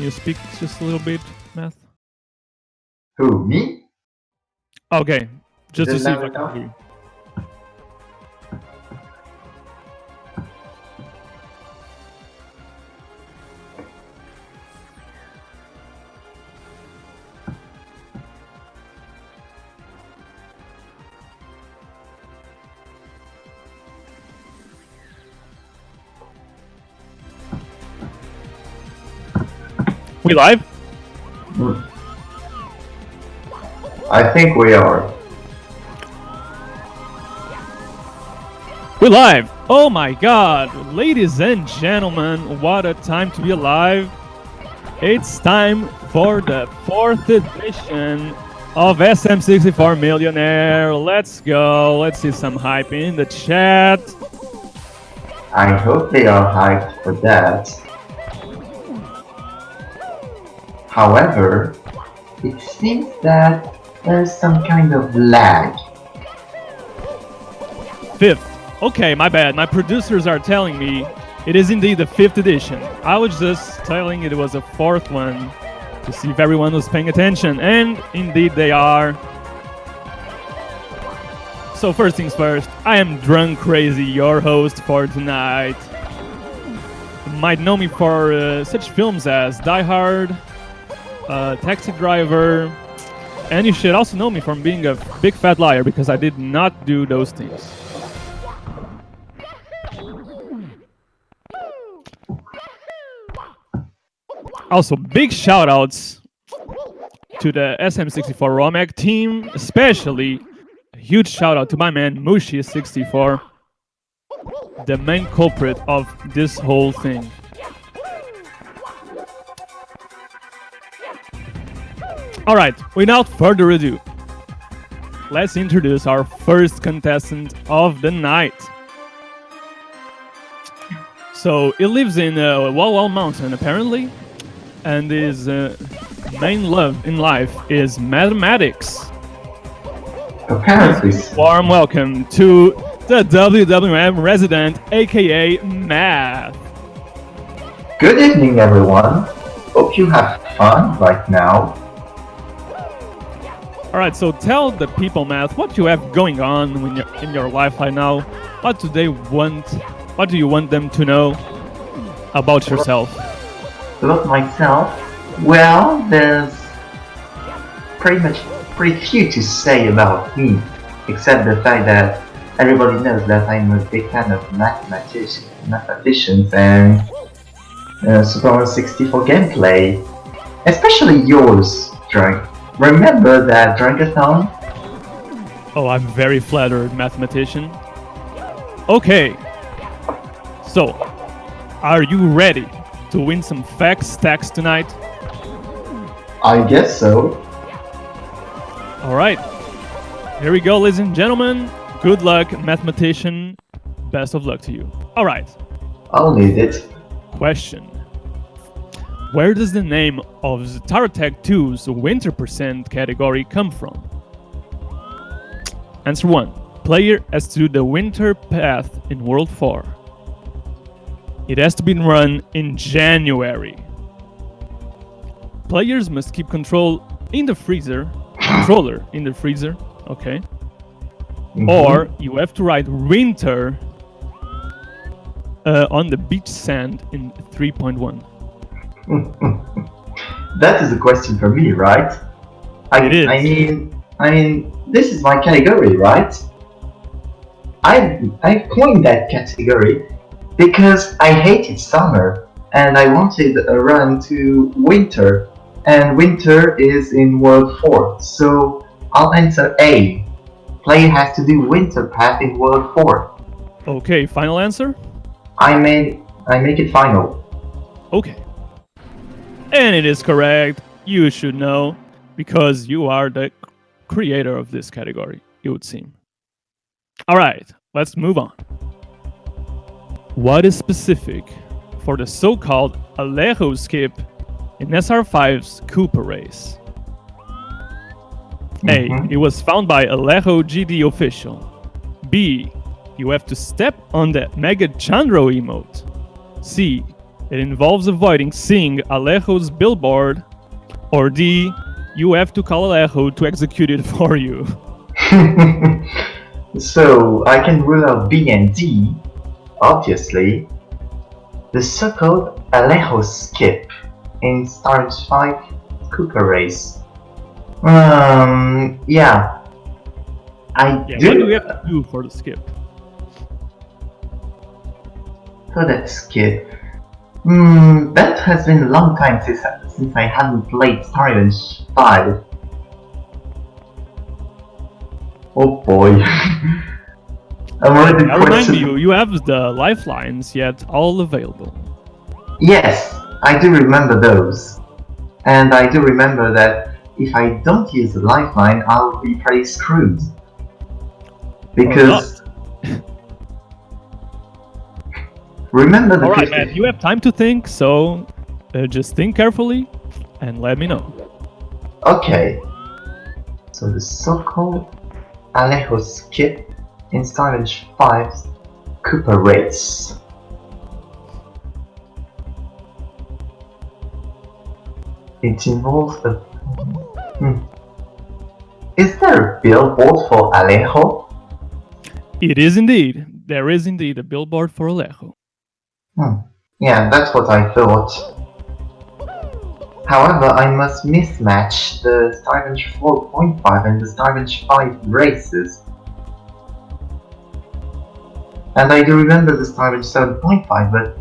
Can you speak just a little bit, Math? Who, me? Okay, just to Is it see if loud I can enough? hear you. We live? I think we are. We're live! Oh my god! Ladies and gentlemen, what a time to be alive! It's time for the 4th edition of SM64 Millionaire. Let's go! Let's see some hype in the chat. I hope they are hyped for that. However, it seems that there's some kind of lag. 5th. Okay, my bad. My producers are telling me it is indeed the 5th edition. I was just telling it was a 4th one to see if everyone was paying attention, and indeed they are. So first things first, I am Drunk Crazy, your host for tonight. You might know me for such films as Die Hard, Taxi Driver, and you should also know me from being a big fat liar because I did not do those things. Also, big shout-outs to the SM64 Romek team, especially a huge shout-out to my man Mushi64, the main culprit of this whole thing. Alright, without further ado, let's introduce our first contestant of the night. So, he lives in Wall Mountain, apparently, and his main love in life is mathematics. Apparently. Warm welcome to the TheWWMResident, aka Math. Good evening, everyone. Hope you have fun right now. Alright, so tell the people, Math, what you have going on when you're in your life right now. What do they want? What do you want them to know about yourself? About myself, well, there's pretty few to say about me, except the fact that everybody knows that I'm a big fan of mathematicians and Super Mario 64 gameplay, especially yours, Drunk. Remember that Drunkathon? Oh, I'm very flattered, mathematician. Okay, so, are you ready to win some facts stacks tonight? I guess so. Alright, here we go, ladies and gentlemen. Good luck, mathematician. Best of luck to you. Alright, I'll need it. question. Where does the name of Tarotech 2's Winter Percent category come from? Answer 1. Player has to do the Winter Path in World 4. It has to be run in January. Players must keep controller in the freezer, okay? Or you have to write winter on the beach sand in 3.1. That is a question for me, right? It is. I mean, this is my category, right? I coined that category because I hated summer and I wanted a run to winter, and winter is in World 4, so I'll answer A. Player has to do winter path in World 4. Okay, final answer? I make it final. Okay. And it is correct. You should know, because you are the creator of this category, it would seem. Alright, let's move on. What is specific for the so-called Alejo skip in SR5's Cooper race? A. It was found by Alejo GD official. B. You have to step on the Mega Chandro emote. C. It involves avoiding seeing Alejo's billboard, or D, you have to call Alejo to execute it for you. So I can rule out B and D, obviously. The so-called Alejo skip in Stage 5 Cooper race. Yeah. What do we have to do for the skip? For that skip. That has been a long time since I haven't played Stage 5. Oh boy. I'm already I'll remind you, you have the lifelines yet all available. Yes, I do remember those. And I do remember that if I don't use the lifeline, I'll be pretty screwed. Because... remember the... Alright, man, you have time to think, so just think carefully and let me know. Okay. So the so-called Alejo skip in Stage 5's Cooper race. It involves a... Is there a billboard for Alejo? It is indeed. There is indeed a billboard for Alejo. Yeah, that's what I thought. However, I must mismatch the Stage 4.5 and the Stage 5 races. And I do remember the Stage 7.5, but...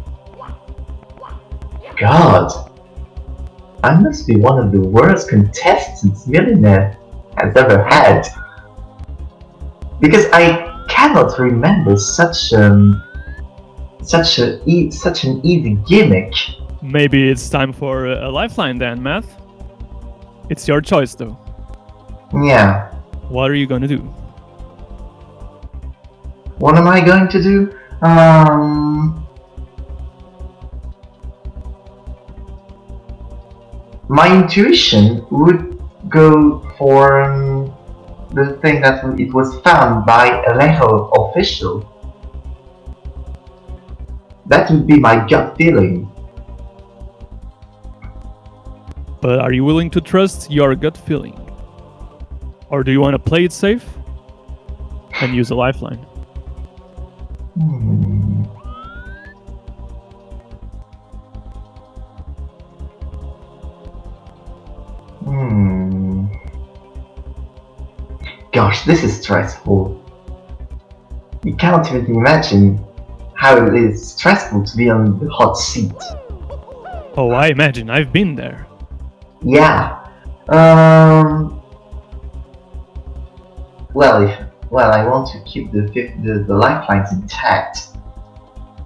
God! I must be one of the worst contestants Millionaire has ever had. Because I cannot remember such an easy gimmick. Maybe it's time for a lifeline then, Math. It's your choice though. Yeah. What are you gonna do? What am I going to do? My intuition would go for the thing that it was found by Alejo official. That would be my gut feeling. But are you willing to trust your gut feeling? Or do you want to play it safe and use a lifeline? Gosh, this is stressful. You cannot even imagine how it is stressful to be on the hot seat. Oh, I imagine. I've been there. Yeah. Well, I want to keep the lifelines intact.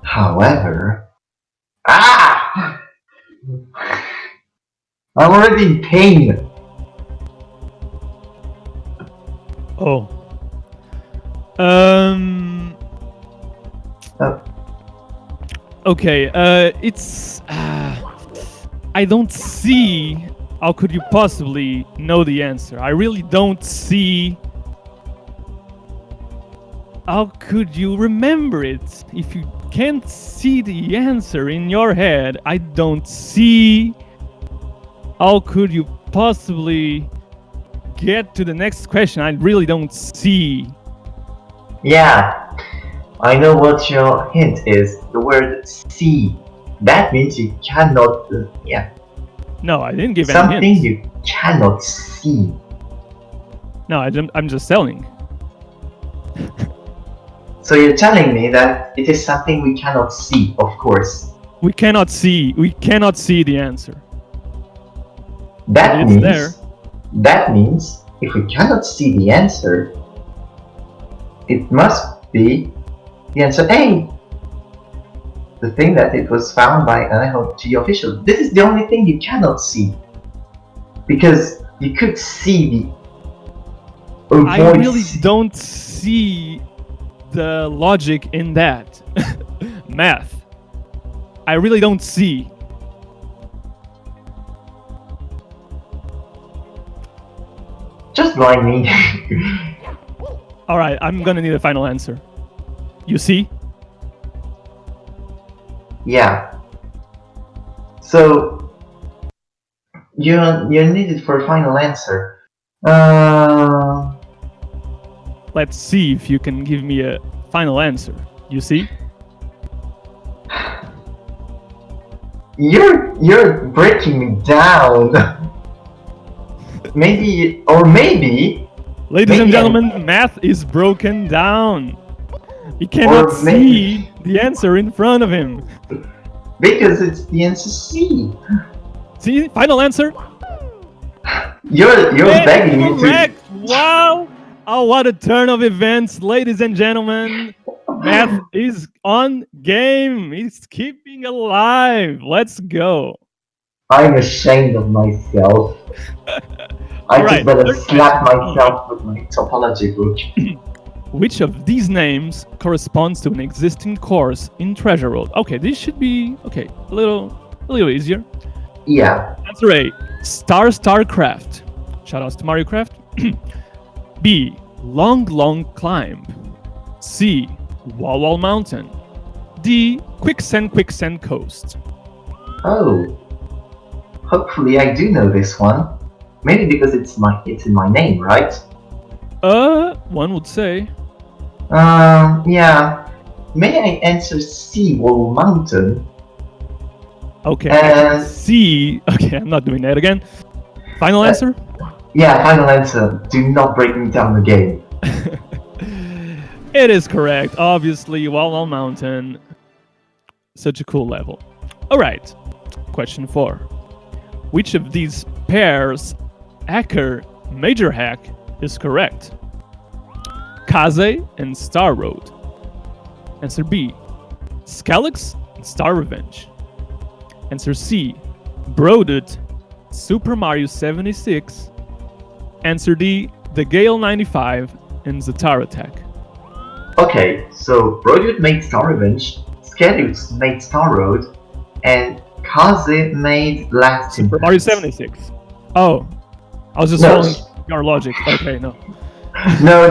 However... Ah! I'm already in pain. Oh. Okay, it's... I don't see... How could you possibly know the answer? I really don't see... How could you remember it? If you can't see the answer in your head, I don't see... How could you possibly get to the next question? I really don't see. Yeah, I know what your hint is. The word see. That means you cannot... yeah. No, I didn't give any Something hints. you cannot see. No, I'm just telling. So you're telling me that it is something we cannot see, of course. We cannot see the answer. That It's there. That means if we cannot see the answer, it must be the answer A. The thing that it was found by Alejo G official. This is the only thing you cannot see. Because you could see the... I really don't see the logic in that. Math. I really don't see. Just blind me. Alright, I'm gonna need a final answer. You see? Yeah. So you're needed for a final answer. Uh, Let's see if you can give me a final answer. You see? you're breaking me down. Maybe. Ladies and Maybe gentlemen, math is broken down. He cannot Or maybe- see the answer in front of him. Because it's the answer C. See? Final answer? You're begging me to. Correct! Wow! Oh, what a turn of events, ladies and gentlemen. Math is on game. He's keeping alive. Let's go. I'm ashamed of myself. I Alright, just better third slap question. myself with my topology book. Which of these names corresponds to an existing course in Treasure World? Okay, this should be a little easier. Yeah. Answer A, StarCraft. Shoutouts to Mario Craft. B, Long Climb. C, Wall Mountain. D, Quicksand Coast. Oh. Hopefully I do know this one. Maybe because it's in my name, right? One would say. Yeah. May I answer C, Wall Mountain? Okay. C. Okay, I'm not doing that again. Final answer? Yeah, final answer. Do not break me down again. It is correct. Obviously, Wall Mountain. Such a cool level. Alright. Question 4. Which of these pairs hacker major hack is correct? Kaze and Star Road. Answer B, Skelix and Star Revenge. Answer C, Brodut, Super Mario 76. Answer D, the Gale 95 and Zatar Attack. Okay, so Brodut made Star Revenge, Skelix made Star Road, and Kaze made Last Super Mario 76. Oh, I was just following your logic. Okay, no. No.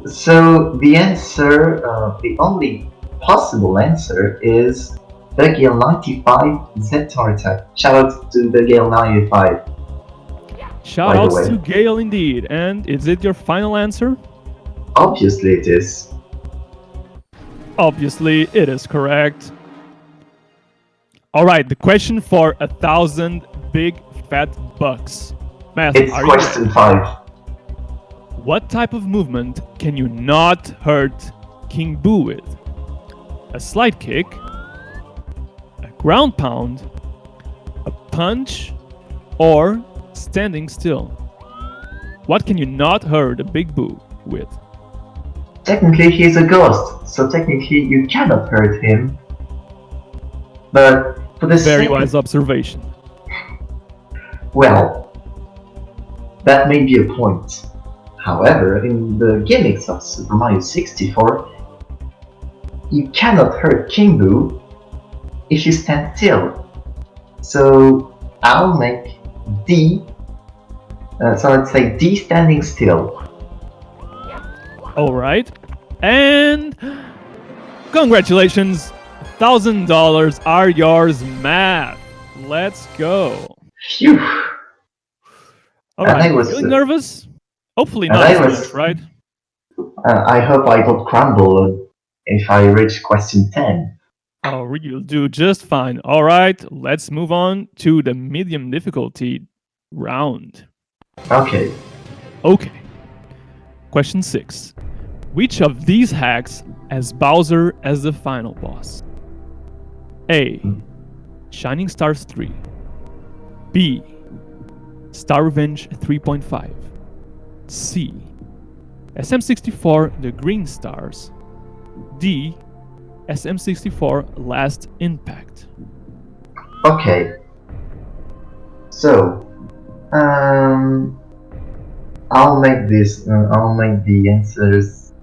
So the answer, the only possible answer is the Gale 95 Zatar Attack. Shout out to the Gale 95. Shout outs to Gale indeed. And is it your final answer? Obviously it is. Obviously it is correct. Alright, the question for 1,000 big fat bucks. Math, It's are you ready? question 5. What type of movement can you not hurt King Boo with? A slide kick, a ground pound, a punch, or standing still? What can you not hurt a Big Boo with? Technically he's a ghost, so technically you cannot hurt him. But for the Very second... wise observation. Well, that may be a point. However, in the gimmicks of Super Mario 64, you cannot hurt King Boo if you stand still. So I'll make D. So let's say D standing still. Alright. And congratulations! $1,000 are yours, Matt. Let's go. Phew. Alright, was, feeling nervous? Hopefully and not I as was- much, right? I hope I don't crumble if I reach question 10. Oh, you'll do just fine. Alright, let's move on to the medium difficulty round. Okay. Okay. Question 6. Which of these hacks has Bowser as the final boss? A. Shining Stars 3. B. Star Revenge 3.5. C. SM64 The Green Stars. D. SM64 Last Impact. Okay. So, I'll make the answers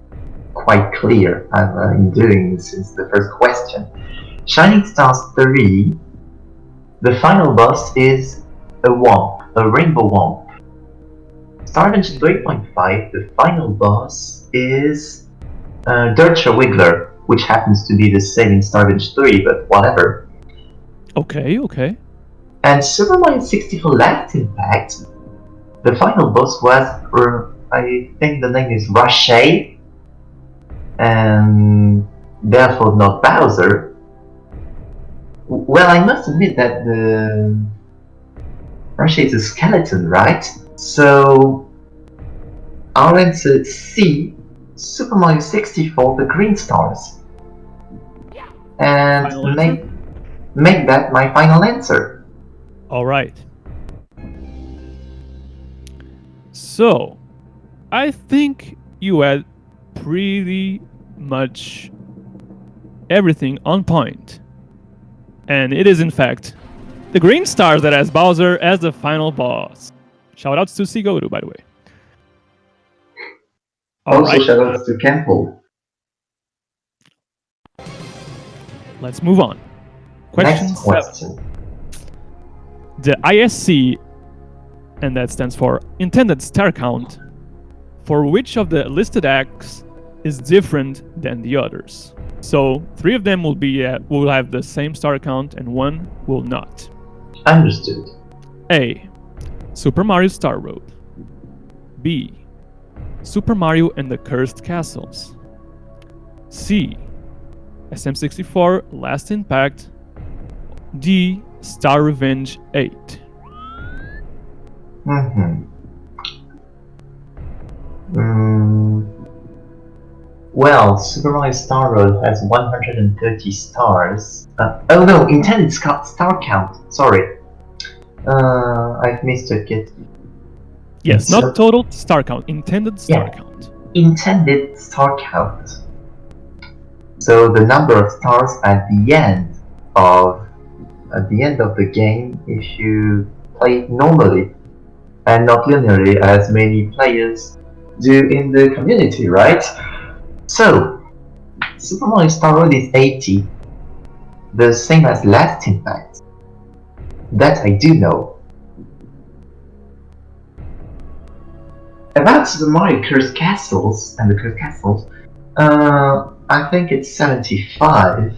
quite clear in doing since the first question. Shining Stars 3, the final boss is a Womp, a Rainbow Womp. Star Revenge 3.5, the final boss is Dirtcha Wiggler, which happens to be the same in Star Revenge 3, but whatever. Okay, okay. And Super Mario 64 Last Impact, the final boss was, I think the name is Rashay, and therefore not Bowser. Well, I must admit that the Rashay is a skeleton, right? So I'll answer C, Super Mario 64, the green stars. And Final answer? make that my final answer. All right. So, I think you had pretty much everything on point. And it is, in fact, the green stars that has Bowser as the final boss. Shoutouts to Sigoru, by the way. All Also, right, shoutouts to Campbell. let's move on. Question Next 7. question. The ISC, and that stands for intended star count, for which of the listed acts is different than the others. So 3 of them will have the same star count and 1 will not. Understood. A. Super Mario Star Road. B. Super Mario and the Cursed Castles. C. SM64 Last Impact. D. Star Revenge 8. Well, Super Mario Star Road has 130 stars. Oh no, intended star count. Sorry. I've mistook it. Yes, not total star count, intended star count. Intended star count. So the number of stars at the end of the game, if you play it normally and not linearly as many players do in the community, right? So Super Mario Star Road is 80, the same as Last Impact. That I do know. About the Mario Cursed Castles and the Cursed Castles, I think it's 75.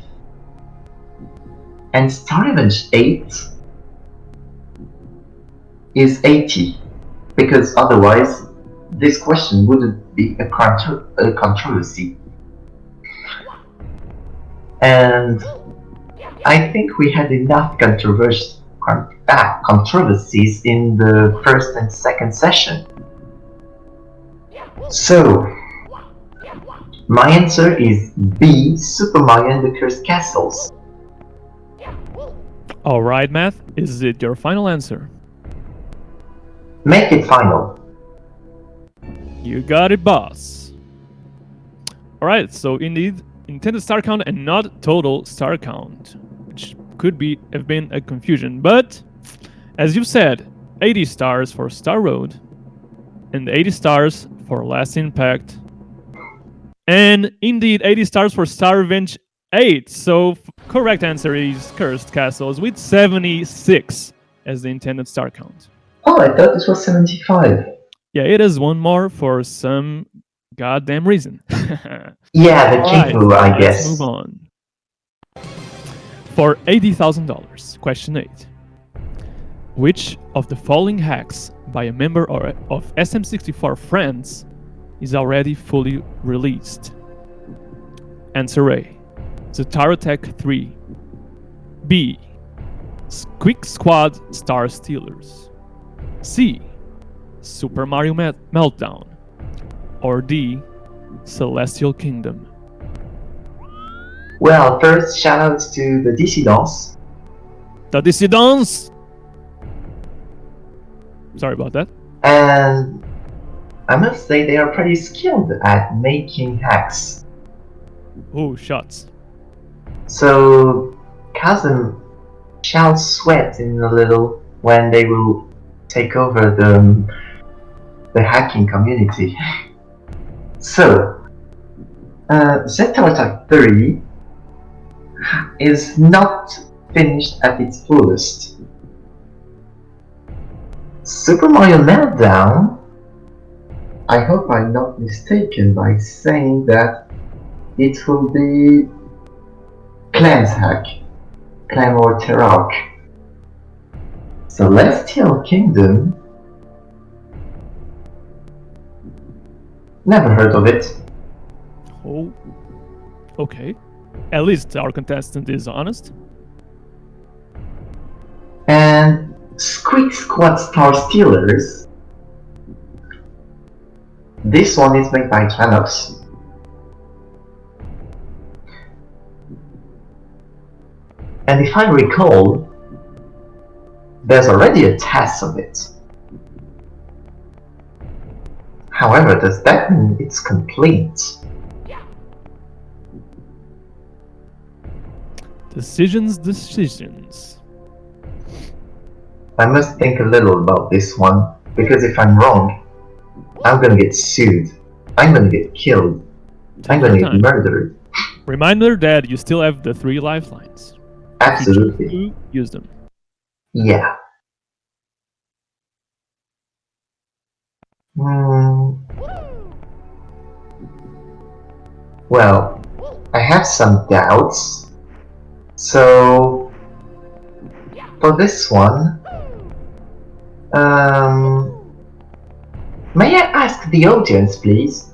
And Star Revenge 8 is 80. Because otherwise, this question wouldn't be a controversy. And I think we had enough controversies in the first and second session. So, my answer is B, Super Mario and the Cursed Castles. Alright, Math, is it your final answer? Make it final. You got it, boss. Alright, so indeed, intended star count and not total star count, which could have been a confusion, but as you said, 80 stars for Star Road and 80 stars for Last Impact, and indeed 80 stars for Star Revenge 8. So correct answer is Cursed Castles with 76 as the intended star count. Oh, I thought this was 75. Yeah, it is one more for some goddamn reason. Yeah, the Kingu, I guess. Let's move on. For $80,000, question 8. Which of the following hacks by a member of SM64 Friends is already fully released? Answer A. Zataro Tech 3. B. Quick Squad Star Stealers. C. Super Mario Meltdown. Or D. Celestial Kingdom. Well, first shoutouts to the Dissidents. The Dissidents! Sorry about that. And I must say they are pretty skilled at making hacks. Oh, shots. So Chasm shall sweat in a little when they will take over the hacking community. So Zeta Attack 3 is not finished at its fullest. Super Mario Meltdown, I hope I'm not mistaken by saying that it will be Clan's hack. Claymore Terok. Celestial Kingdom? Never heard of it. Oh, okay. At least our contestant is honest. And Squeak Squad Star Stealers. This one is made by Janox. And if I recall, there's already a test of it. However, does that mean it's complete? Decisions. I must think a little about this one, because if I'm wrong, I'm gonna get sued. I'm gonna get killed. I'm gonna get murdered. Reminder that you still have the 3 lifelines. Absolutely. Use them. Yeah. Well, I have some doubts. So, for this one, may I ask the audience, please?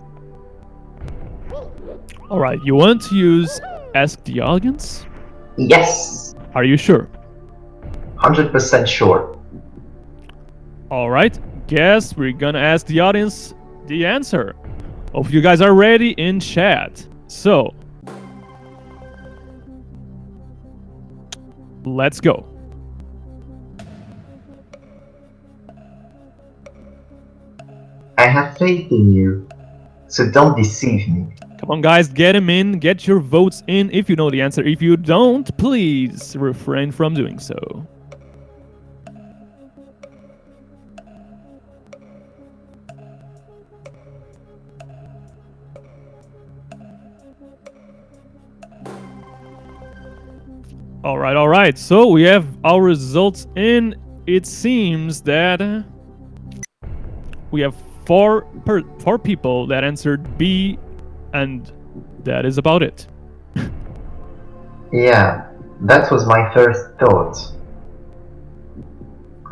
Alright, you want to use Ask the Audience? Yes. Are you sure? 100% sure. Alright, guess we're gonna ask the audience the answer. Hope you guys are ready in chat. So, let's go. I have faith in you, so don't deceive me. Come on guys, get them in, get your votes in if you know the answer. If you don't, please refrain from doing so. Alright, so we have our results in. It seems that we have four people that answered B, and that is about it. Yeah, that was my first thought.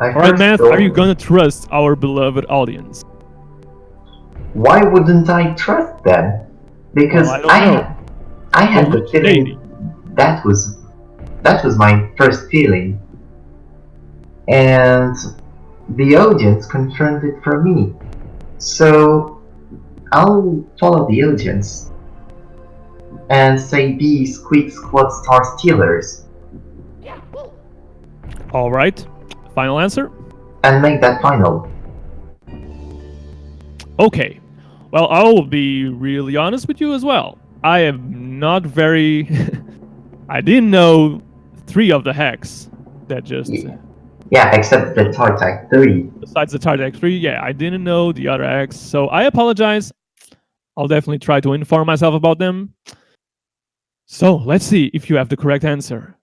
Alright, Math, are you gonna trust our beloved audience? Why wouldn't I trust them? Because well, I had the feeling that was my first feeling, and the audience confirmed it for me. So I'll follow the audience and say B, Squeak Squad Star Stealers. Alright, final answer? And make that final. Okay, well, I will be really honest with you as well. I am not very... I didn't know 3 of the hacks that just... Yeah, except the Tartak 3. Besides the Tartak 3, yeah, I didn't know the other hacks, so I apologize. I'll definitely try to inform myself about them. So, let's see if you have the correct answer.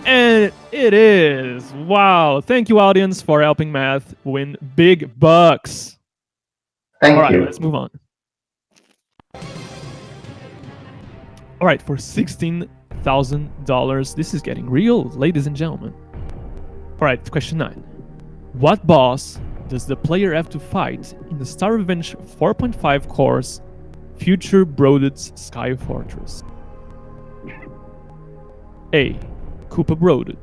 And it is! Wow, thank you audience for helping Math win big bucks. Thank you. Alright, let's move on. Alright, for $16,000, this is getting real, ladies and gentlemen. Alright, question 9. What boss does the player have to fight in the Star Revenge 4.5 course Future Brooded's Sky Fortress? A. Koopa Brooded.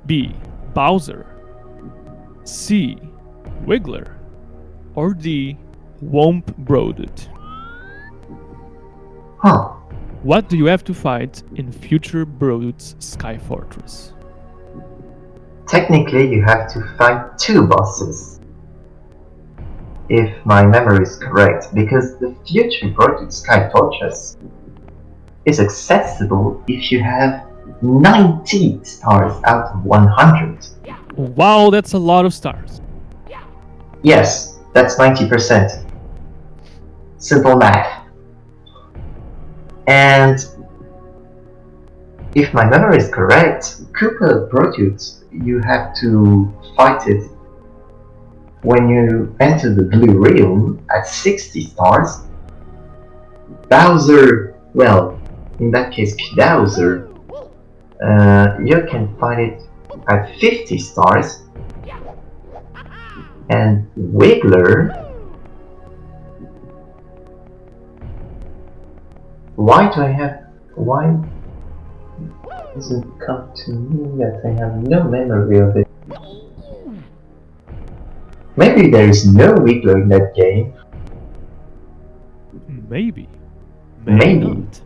B. Bowser. C. Wiggler. Or D. Womp Brooded. Huh. What do you have to fight in Future Brooded's Sky Fortress? Technically, you have to fight 2 bosses, if my memory is correct, because the Future Brooded Sky Fortress is accessible if you have 90 stars out of 100. Wow, that's a lot of stars. Yes, that's 90%. Simple math. And if my memory is correct, Koopa Brooded, you have to fight it when you enter the Blue Realm at 60 stars. Bowser, well, in that case, Bowser, You can find it at 50 stars. And Wiggler, why doesn't come to me yet? I have no memory of it. Maybe there is no Wiggler in that game. Maybe. Maybe. Not.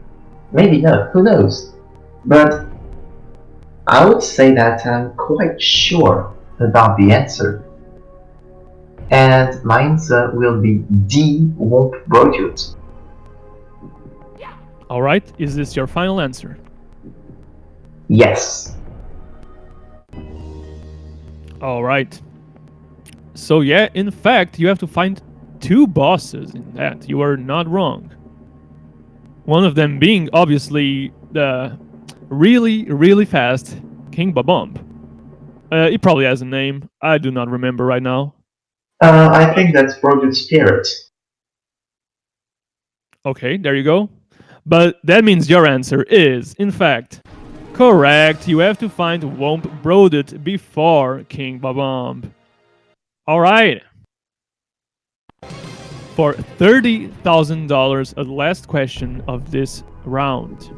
Maybe not, who knows? But I would say that I'm quite sure about the answer. And my answer will be TheWWMResident. Alright, is this your final answer? Yes. Alright. So yeah, in fact, you have to find 2 bosses in that. You are not wrong. One of them being, obviously, the really fast King Babomb. It probably has a name. I do not remember right now. I think that's Project Spirit. Okay, there you go. But that means your answer is, in fact, correct. You have to find Womp Brodit before King Babomb. Alright. For $30,000, a last question of this round,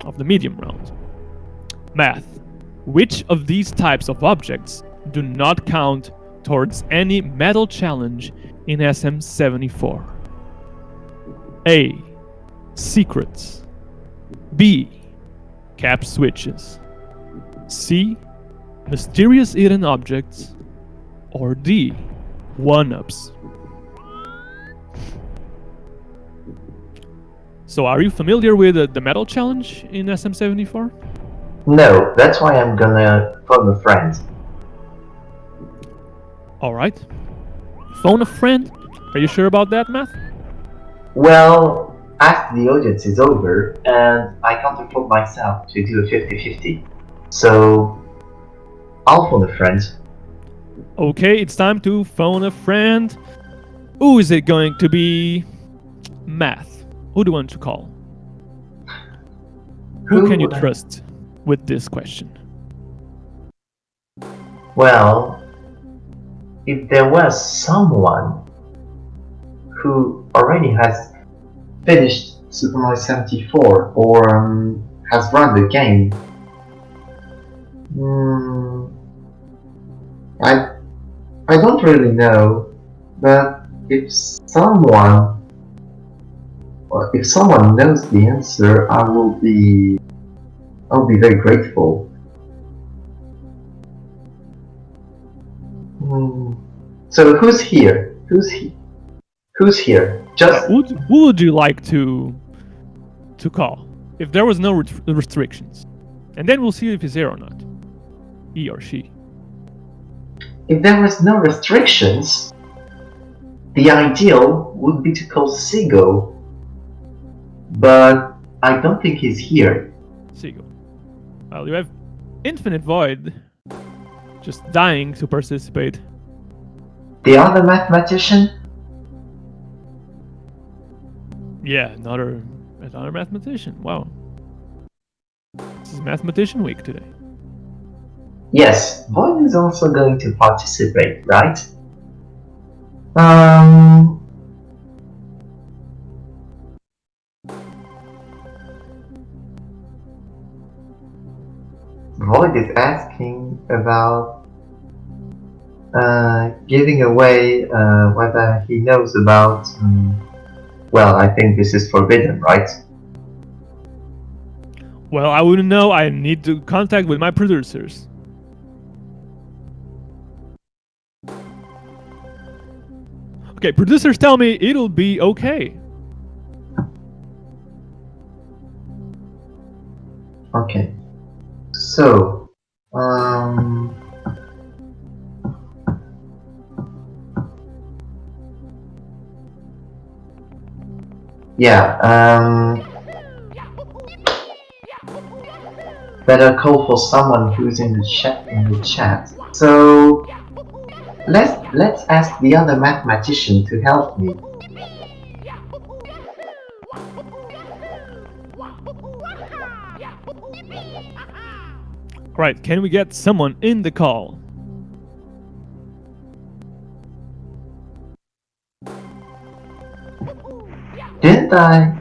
of the medium round. Math. Which of these types of objects do not count towards any metal challenge in SM64? A. Secrets. B. Cap switches. C. Mysterious hidden objects. Or D. One-ups. So are you familiar with the metal challenge in SM74? No, that's why I'm gonna phone a friend. Alright. Phone a friend? Are you sure about that, Math? Well, after the audience is over, and I can't afford myself to do a 50-50. So, I'll phone a friend. Okay, it's time to phone a friend. Who is it going to be? Math. Who do you want to call? Who can you trust with this question? Well, if there was someone who already has finished Super Mario 74 or has run the game, I don't really know, but if someone knows the answer, I'll be very grateful. So who's here? Who's here? Just Who would you like to call if there was no restrictions? And then we'll see if he's here or not. He or she. if there was no restrictions, the ideal would be to call Sigo, but I don't think he's here. Sigo. Well, you have Infinite Void just dying to participate. The other mathematician? Yeah, another mathematician. Wow. This is Mathematician Week today. Yes, Void is also going to participate, right? Void is asking about giving away whether he knows about. Well, I think this is forbidden, right? Well, I wouldn't know. I need to contact with my producers. Okay, producers tell me it'll be okay. Okay. So, yeah, better call for someone who's in the chat. So, let's ask the other mathematician to help me. Right, can we get someone in the call? Didn't I?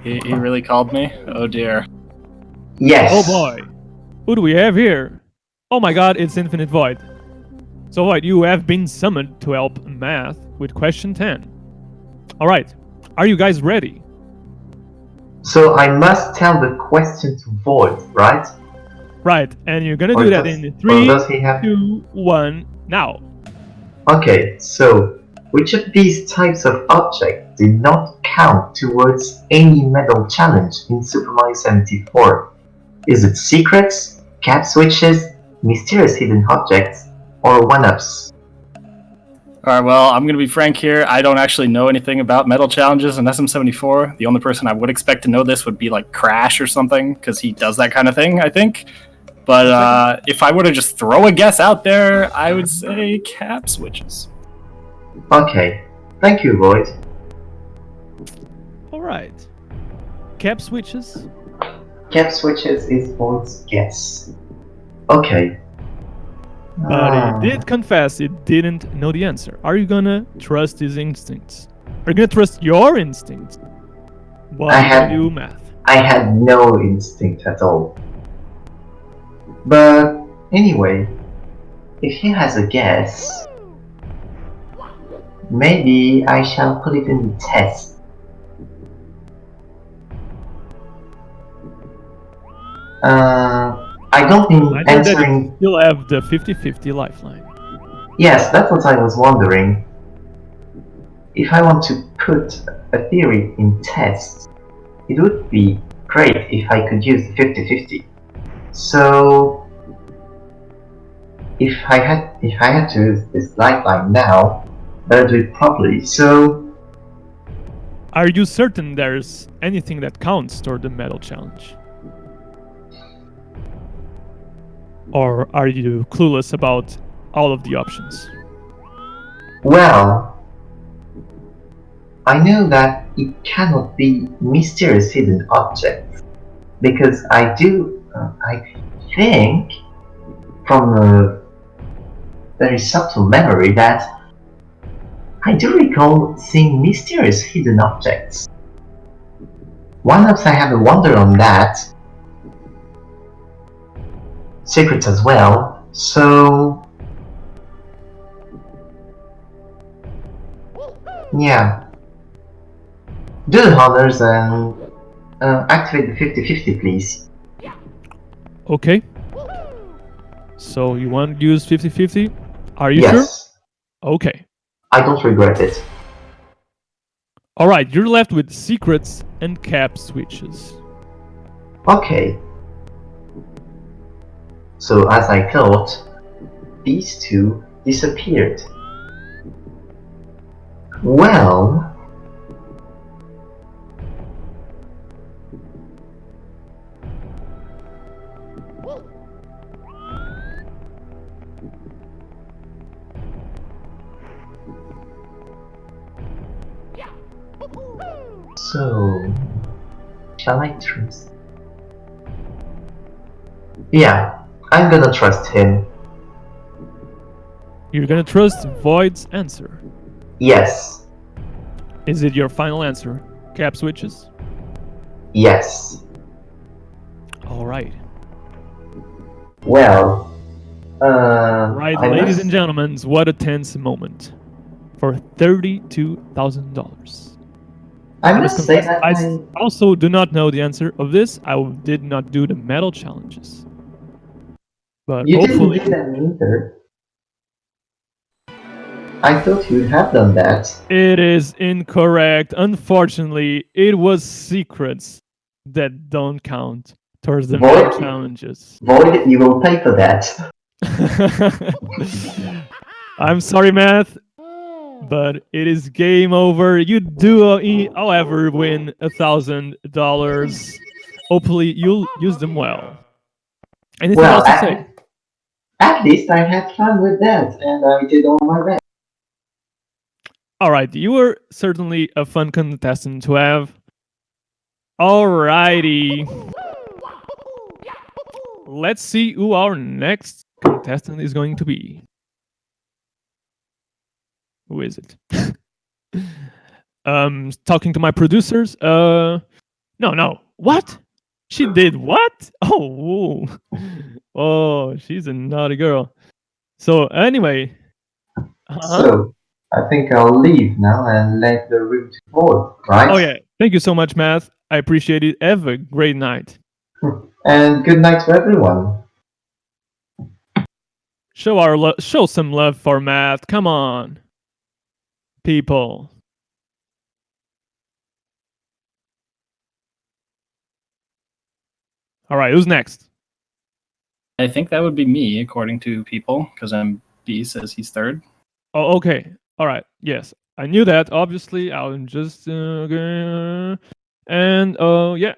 He really called me? Oh dear. Yes. Oh boy. Who do we have here? Oh my god, it's Infinite Void. So Void, you have been summoned to help Math with question 10. Alright, are you guys ready? So I must tell the question to Void, right? Right, and you're gonna Or do that does- in or 3, does he have- 2, 1, now. Okay, so which of these types of objects did not count towards any medal challenge in Super Mario 74? Is it secrets, cap switches, mysterious hidden objects, or one-ups? Alright, well, I'm gonna be frank here. I don't actually know anything about medal challenges in SM74. The only person I would expect to know this would be like Crash or something, because he does that kind of thing, I think. But if I were to just throw a guess out there, I would say cap switches. Okay, thank you, Void. Alright. Cap switches? Cap switches is Void's guess. Okay. But he did confess he didn't know the answer. Are you gonna trust his instincts? Are you gonna trust your instincts? What I do you had- do, Math? I had no instinct at all. But anyway, if he has a guess, maybe I shall put it in the test. I don't mean I know that answering. you still have the 50-50 lifeline. Yes, that's what I was wondering. If I want to put a theory in test, it would be great if I could use the 50-50. So if I had to use this lifeline now, better do it properly. So Are you certain there's anything that counts toward the medal challenge? Or are you clueless about all of the options? well, I know that it cannot be mysterious hidden objects because I think from a very subtle memory that I do recall seeing mysterious hidden objects. One-ups, I have a wonder on that. Secrets as well, so yeah. Do the honors and activate the 50-50, please. Okay. So you want to use 50-50? Are you Yes, sure? Okay. I don't regret it. Alright, you're left with secrets and cap switches. Okay. So as I thought, these two disappeared. Well, so shall I trust? Yeah, I'm gonna trust him. You're gonna trust Void's answer. Yes, Is it your final answer? Cap switches? yes. Alright. Well, Right, I ladies must- and gentlemen, what a tense moment. For $32,000. I must must say confess, that I also do not know the answer of this. I did not do the medal challenges. But you hopefully, didn't do that either. I thought you'd have done that. it is incorrect. Unfortunately, it was secrets that don't count towards the medal Void? challenges. Void, you will pay for that. I'm sorry, Math, but it is game over. You do, however, win $1,000. Hopefully, you'll use them well. Anything Well, else to say? at least I had fun with that, and I did all my best. All right, you were certainly a fun contestant to have. Alrighty. Let's see who our next contestant is going to be. Who is it? Talking to my producers. No. What? She did what? Oh, oh, she's a naughty girl. So anyway. So, I think I'll leave now and let the room to vote, right? Oh yeah. Thank you so much, Matt. I appreciate it. Have a great night. And good night to everyone. Show some love for Matt. Come on, people. All right, who's next? I think that would be me, according to people, because MB says he's third. Oh, okay. All right. Yes, I knew that. Obviously, I'm just and yeah.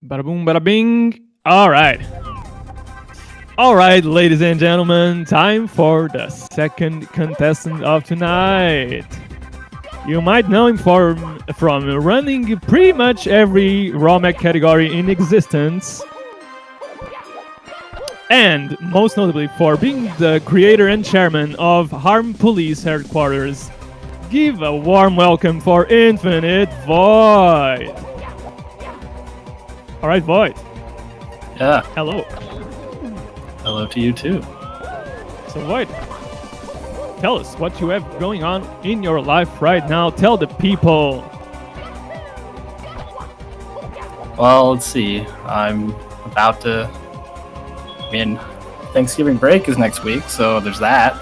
Bada boom, bada bing. All right. All right, ladies and gentlemen, time for the second contestant of tonight. You might know him from running pretty much every raw mech category in existence, and most notably for being the creator and chairman of Harm Police Headquarters. Give a warm welcome for Infinite Void. All right, Void. Yeah. Hello. Hello to you too. So Void, tell us what you have going on in your life right now. Tell the people. Well, let's see. I'm about to. I mean, Thanksgiving break is next week, so there's that.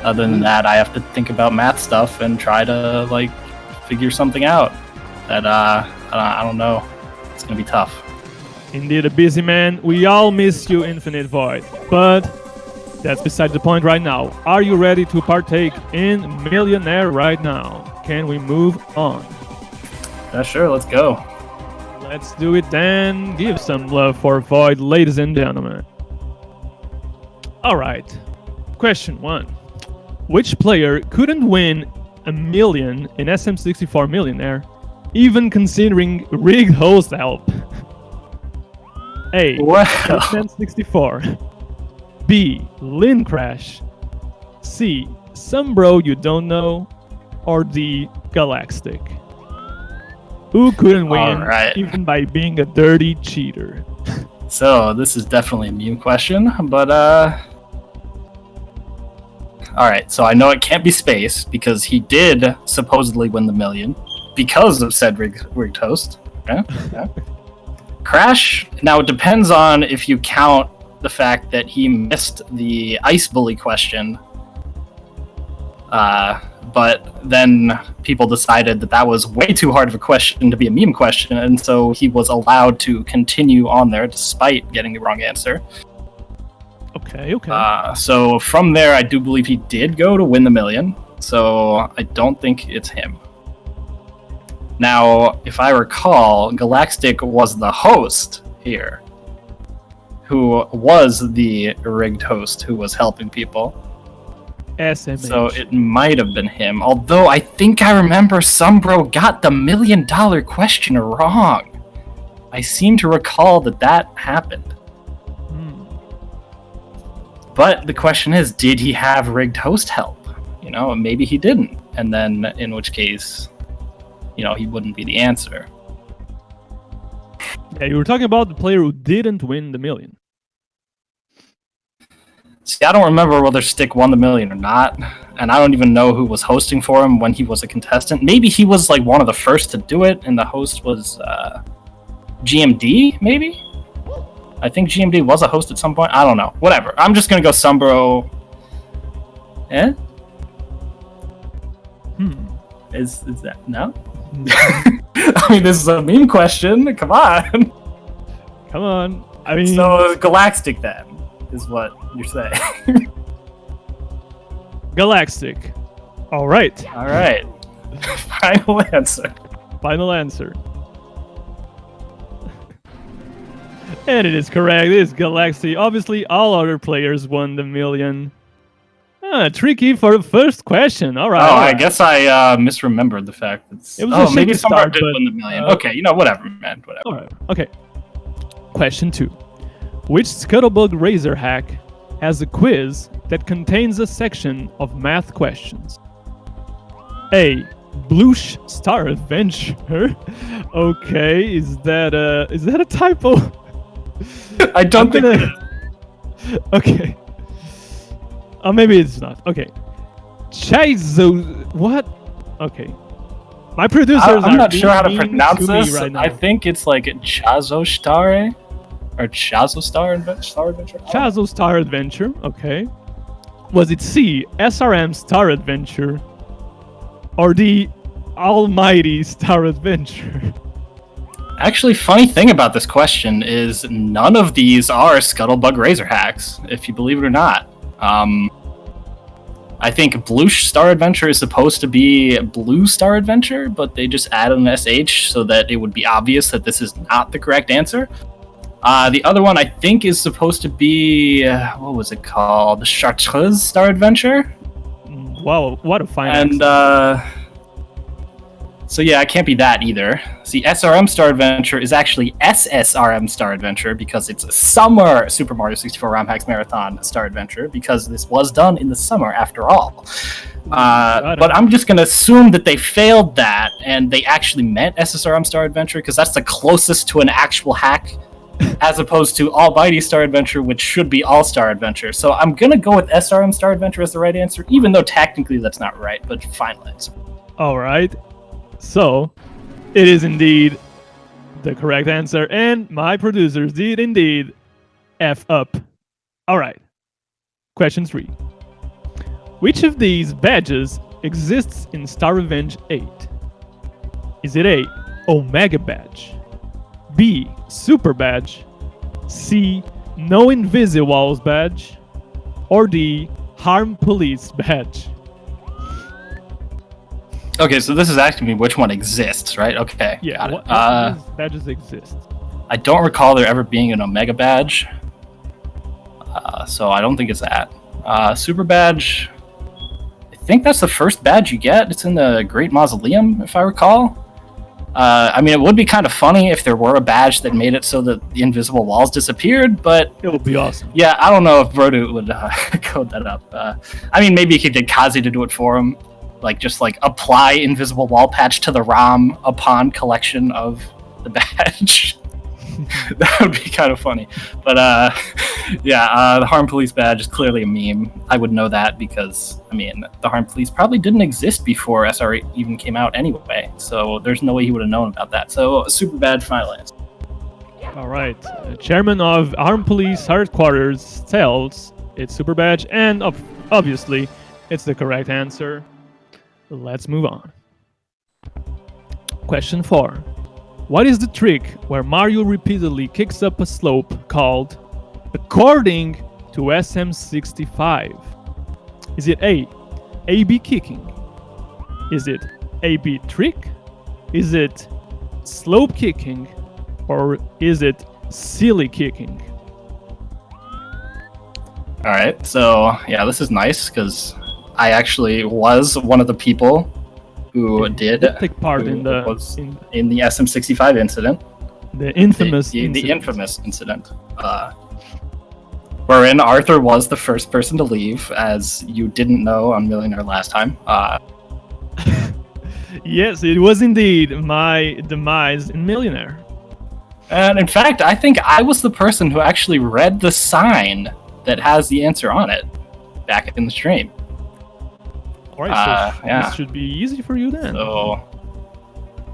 Other than that, I have to think about math stuff and try to like figure something out. That I don't know. It's gonna be tough. Indeed, a busy man. We all miss you, Infinite Void. But that's beside the point right now. Are you ready to partake in Millionaire right now? Can we move on? Yeah, sure. Let's go. Let's do it then. Give some love for Void, ladies and gentlemen. Alright. Question 1. Which player couldn't win $1 million in SM64 Millionaire, even considering rigged host help? A. Wow. SM64. B. Lin Crash. C. Some bro you don't know. Or D. Galactic. Who couldn't win Alright. even by being a dirty cheater? So this is definitely a meme question, but alright, so I know it can't be Space because he did supposedly win the $1 million because of said rigged host. Yeah. Crash, now it depends on if you count the fact that he missed the ice bully question. But then people decided that that was way too hard of a question to be a meme question, and so he was allowed to continue on there despite getting the wrong answer. Okay. So from there, I do believe he did go to win the $1 million, so I don't think it's him. Now, if I recall, Galactic was the host here, who was the rigged host who was helping people. SMH. So it might have been him, although I think I remember some bro got the $1 million question wrong. I seem to recall that happened. But the question is, did he have rigged host help? You know, maybe he didn't, and then in which case, you know, he wouldn't be the answer. Yeah, you were talking about the player who didn't win the $1 million. See, I don't remember whether Stick won the $1 million or not, and I don't even know who was hosting for him when he was a contestant. Maybe he was like one of the first to do it, and the host was GMD, maybe? I think GMD was a host at some point. I don't know. Whatever. I'm just gonna go Sumbro. Eh? Is that no? I mean, this is a meme question. Come on. Come on. I mean, So Galactic then is what you're saying. Galactic. All right. All right. Final answer. Final answer. And it is correct. It is Galaxy. Obviously, all other players won the million. Tricky for the first question. All right. Oh, I guess I misremembered the fact that. It was a maybe shaky somebody start, did but, win the million. Okay, whatever, man. Whatever. All right. Okay. Question 2. Which Scuttlebug Razor hack has a quiz that contains a section of math questions? A. Bloosh Star Adventure. Okay, is that a typo? I don't think. Okay. Oh, maybe it's not. Okay. Chizo. What? Okay. My producers I'm are not sure how to mean pronounce to me this. right now. I think it's like Chazostare or Chazostar Adventure. Chazo Star Adventure. Okay. Was it C. SRM Star Adventure, or D. Almighty Star Adventure? Actually, funny thing about this question is none of these are Scuttlebug Razor hacks, if you believe it or not. I think Bloosh Star Adventure is supposed to be Blue Star Adventure, but they just added an SH so that it would be obvious that this is not the correct answer. The other one I think is supposed to be, what was it called? Chartreuse Star Adventure? Wow, what a fine And, so yeah, it can't be that either. See, SRM Star Adventure is actually SSRM Star Adventure because it's a summer Super Mario 64 ROM Hacks Marathon Star Adventure because this was done in the summer after all. But I'm just going to assume that they failed that and they actually meant SSRM Star Adventure because that's the closest to an actual hack as opposed to Almighty Star Adventure, which should be All Star Adventure. So I'm going to go with SRM Star Adventure as the right answer, even though technically that's not right, but final answer. All right. So, it is indeed the correct answer, and my producers did indeed F up. All right. Question 3. Which of these badges exists in Star Revenge 8? Is it A. Omega Badge, B. Super Badge, C. No Invisiwalls Badge, or D. Harm Police Badge? Okay, so this is asking me which one exists, right? Okay. Yeah, got it. what of these badges exist? I don't recall there ever being an Omega badge, so I don't think it's that. Super badge, I think that's the first badge you get. It's in the Great Mausoleum, if I recall. I mean, it would be kind of funny if there were a badge that made it so that the invisible walls disappeared, but It would be awesome. yeah, I don't know if Brodu would code that up. I mean, maybe he could get Kazi to do it for him. Just apply invisible wall patch to the ROM upon collection of the badge. That would be kind of funny. But the Harm Police badge is clearly a meme. I would know that because, I mean, the Harm Police probably didn't exist before SR8 even came out anyway. So there's no way he would have known about that. So super bad final answer. All right. Chairman of Armed Police Headquarters tells it's Super Badge, and obviously, it's the correct answer. Let's move on. Question 4. What is the trick where Mario repeatedly kicks up a slope called according to SM65? Is it A. A-B kicking? Is it A-B trick? Is it slope kicking? Or is it silly kicking? All right, so yeah, this is nice because I actually was one of the people who did take part in the SM65 incident, the infamous the infamous incident, wherein Arthur was the first person to leave, as you didn't know on Millionaire last time. Yes, it was indeed my demise in Millionaire. And in fact, I think I was the person who actually read the sign that has the answer on it back in the stream. Alright, so yeah. this should be easy for you then. So,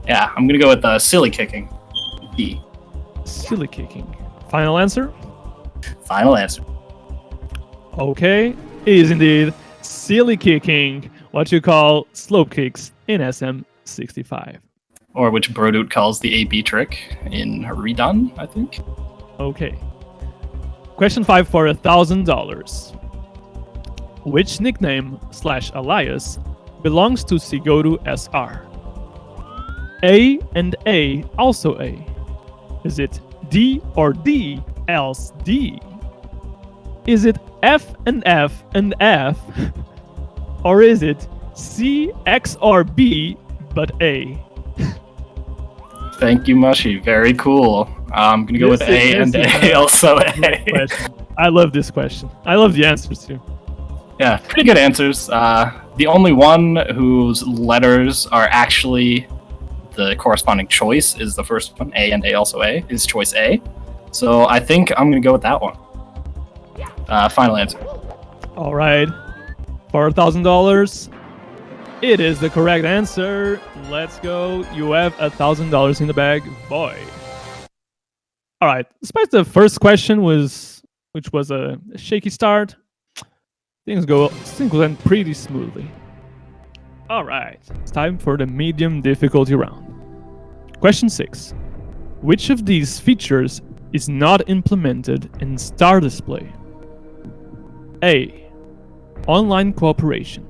yeah, I'm gonna go with silly kicking. B. Silly kicking. Final answer? Final answer. Okay, it is indeed silly kicking, what you call slope kicks in SM65. Or which Brodoot calls the AB trick in Redone, I think. Okay. Question 5 for $1,000. Which nickname / alias belongs to Sigodu SR? A and A, also A. Is it D or D, else D? Is it F and F and F? Or is it C, X, or B, but A? Thank you, Mushy. Very cool. I'm gonna go with A and A, also A. I love this question. I love the answers too. Yeah, pretty good answers. The only one whose letters are actually the corresponding choice is the first one. A and A, also A, is choice A. So I think I'm gonna go with that one. Final answer. All right. $4,000. It is the correct answer. Let's go. You have $1,000 in the bag, boy. All right. Despite the first question which was a shaky start, things went pretty smoothly. All right. It's time for the medium difficulty round. Question 6. Which of these features is not implemented in Star Display? A. Online cooperation.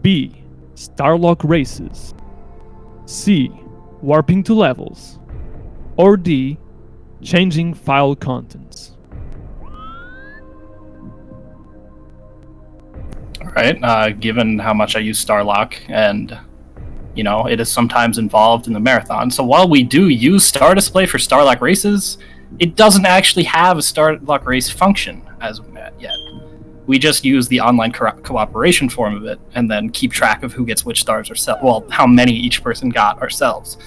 B. Starlock races. C. Warping to levels. Or D. Changing file contents. Alright, given how much I use Starlock and, you know, it is sometimes involved in the marathon. So while we do use Star Display for Starlock races, it doesn't actually have a Starlock race function as of yet. We just use the online cooperation form of it and then keep track of who gets which stars ourselves. Well, how many each person got ourselves.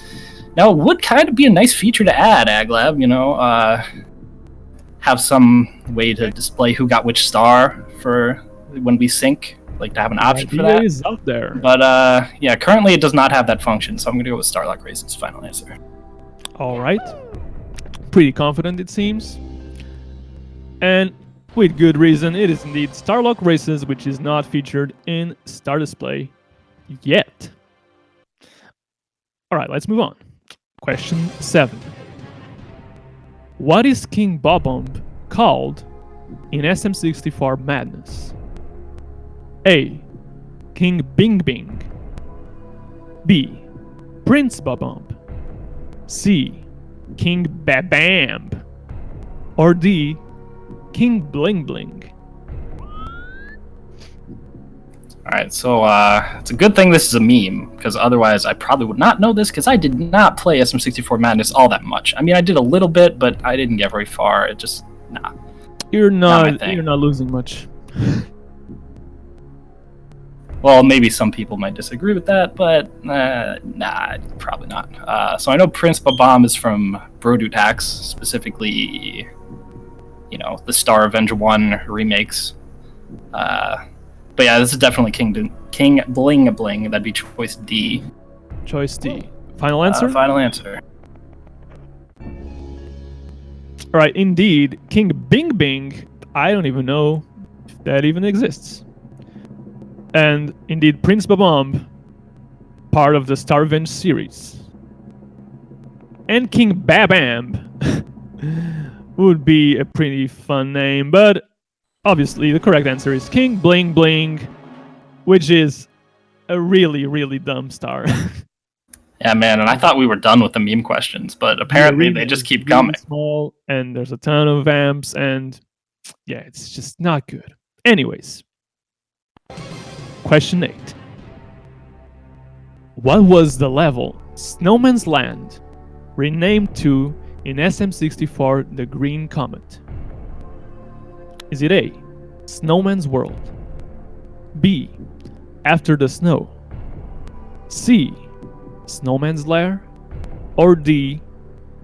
Now, it would kind of be a nice feature to add, AgLab, you know, have some way to display who got which star for when we sync, like to have an option for that. Is out there. But yeah, currently it does not have that function, so I'm going to go with Starlock Races, final answer. All right. Pretty confident, it seems. And with good reason, it is indeed Starlock Races, which is not featured in Star Display yet. All right, let's move on. Question 7. What is King Bob-omb called in SM64 Madness? A. King Bing Bing. B. Prince Bob-omb. C. King Babamb. Or D. King Bling Bling. Alright, so it's a good thing this is a meme, because otherwise I probably would not know this, because I did not play SM64 Madness all that much. I mean, I did a little bit, but I didn't get very far. It just, nah. You're not losing much. Well, maybe some people might disagree with that, but nah, probably not. So I know Prince Bob-omb is from Brodu Tax, specifically, you know, the Star Avenger 1 remakes. But yeah, this is definitely King Bling Bling. That'd be choice D. Choice D. Final answer? Final answer. All right, indeed, King Bing Bing. I don't even know if that even exists. And indeed, Prince Bob-omb, part of the Star Revenge series. And King Babamb would be a pretty fun name, but obviously the correct answer is King Bling Bling, which is a really, really dumb star. Yeah, man, and I thought we were done with the meme questions, but apparently they just keep coming. Small, and there's a ton of amps, and yeah, it's just not good. Anyways, question 8. What was the level Snowman's Land renamed to in SM64 The Green Comet? Is it A, Snowman's World, B, After the Snow, C, Snowman's Lair, or D,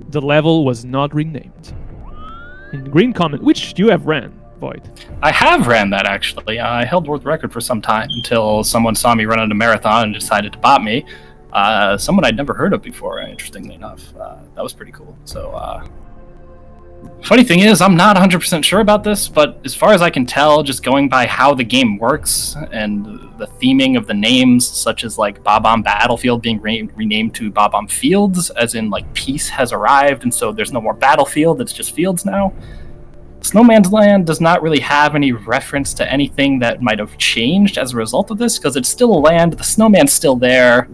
the level was not renamed? In Green Comet, which you have ran, Void. I have ran that, actually. I held world record for some time until someone saw me run at a marathon and decided to bot me. Someone I'd never heard of before, interestingly enough. That was pretty cool. So, funny thing is, I'm not 100% sure about this, but as far as I can tell, just going by how the game works and the theming of the names, such as like Bob-omb Battlefield being renamed to Bob-omb Fields, as in like peace has arrived, and so there's no more battlefield, it's just fields now. Snowman's Land does not really have any reference to anything that might have changed as a result of this, because it's still a land, the snowman's still there,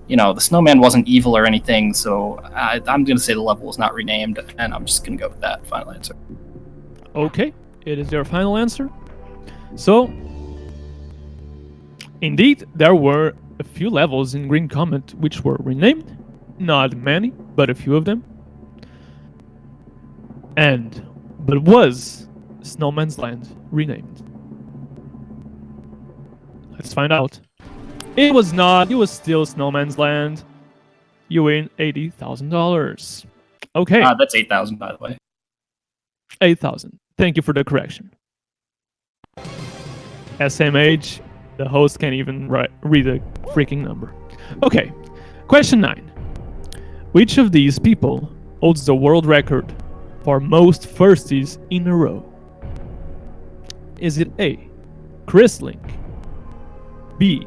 you know, the snowman wasn't evil or anything, so I'm going to say the level was not renamed, and I'm just going to go with that final answer. Okay, it is your final answer. So, indeed, there were a few levels in Green Comet which were renamed. Not many, but a few of them. But was Snowman's Land renamed? Let's find out. It was not. It was still Snowman's Land. You win $80,000. Okay. That's 8,000, by the way. 8,000. Thank you for the correction. SMH, the host can't even read a freaking number. Okay. Question 9. Which of these people holds the world record for most firsties in a row? Is it A, Chris Link, B,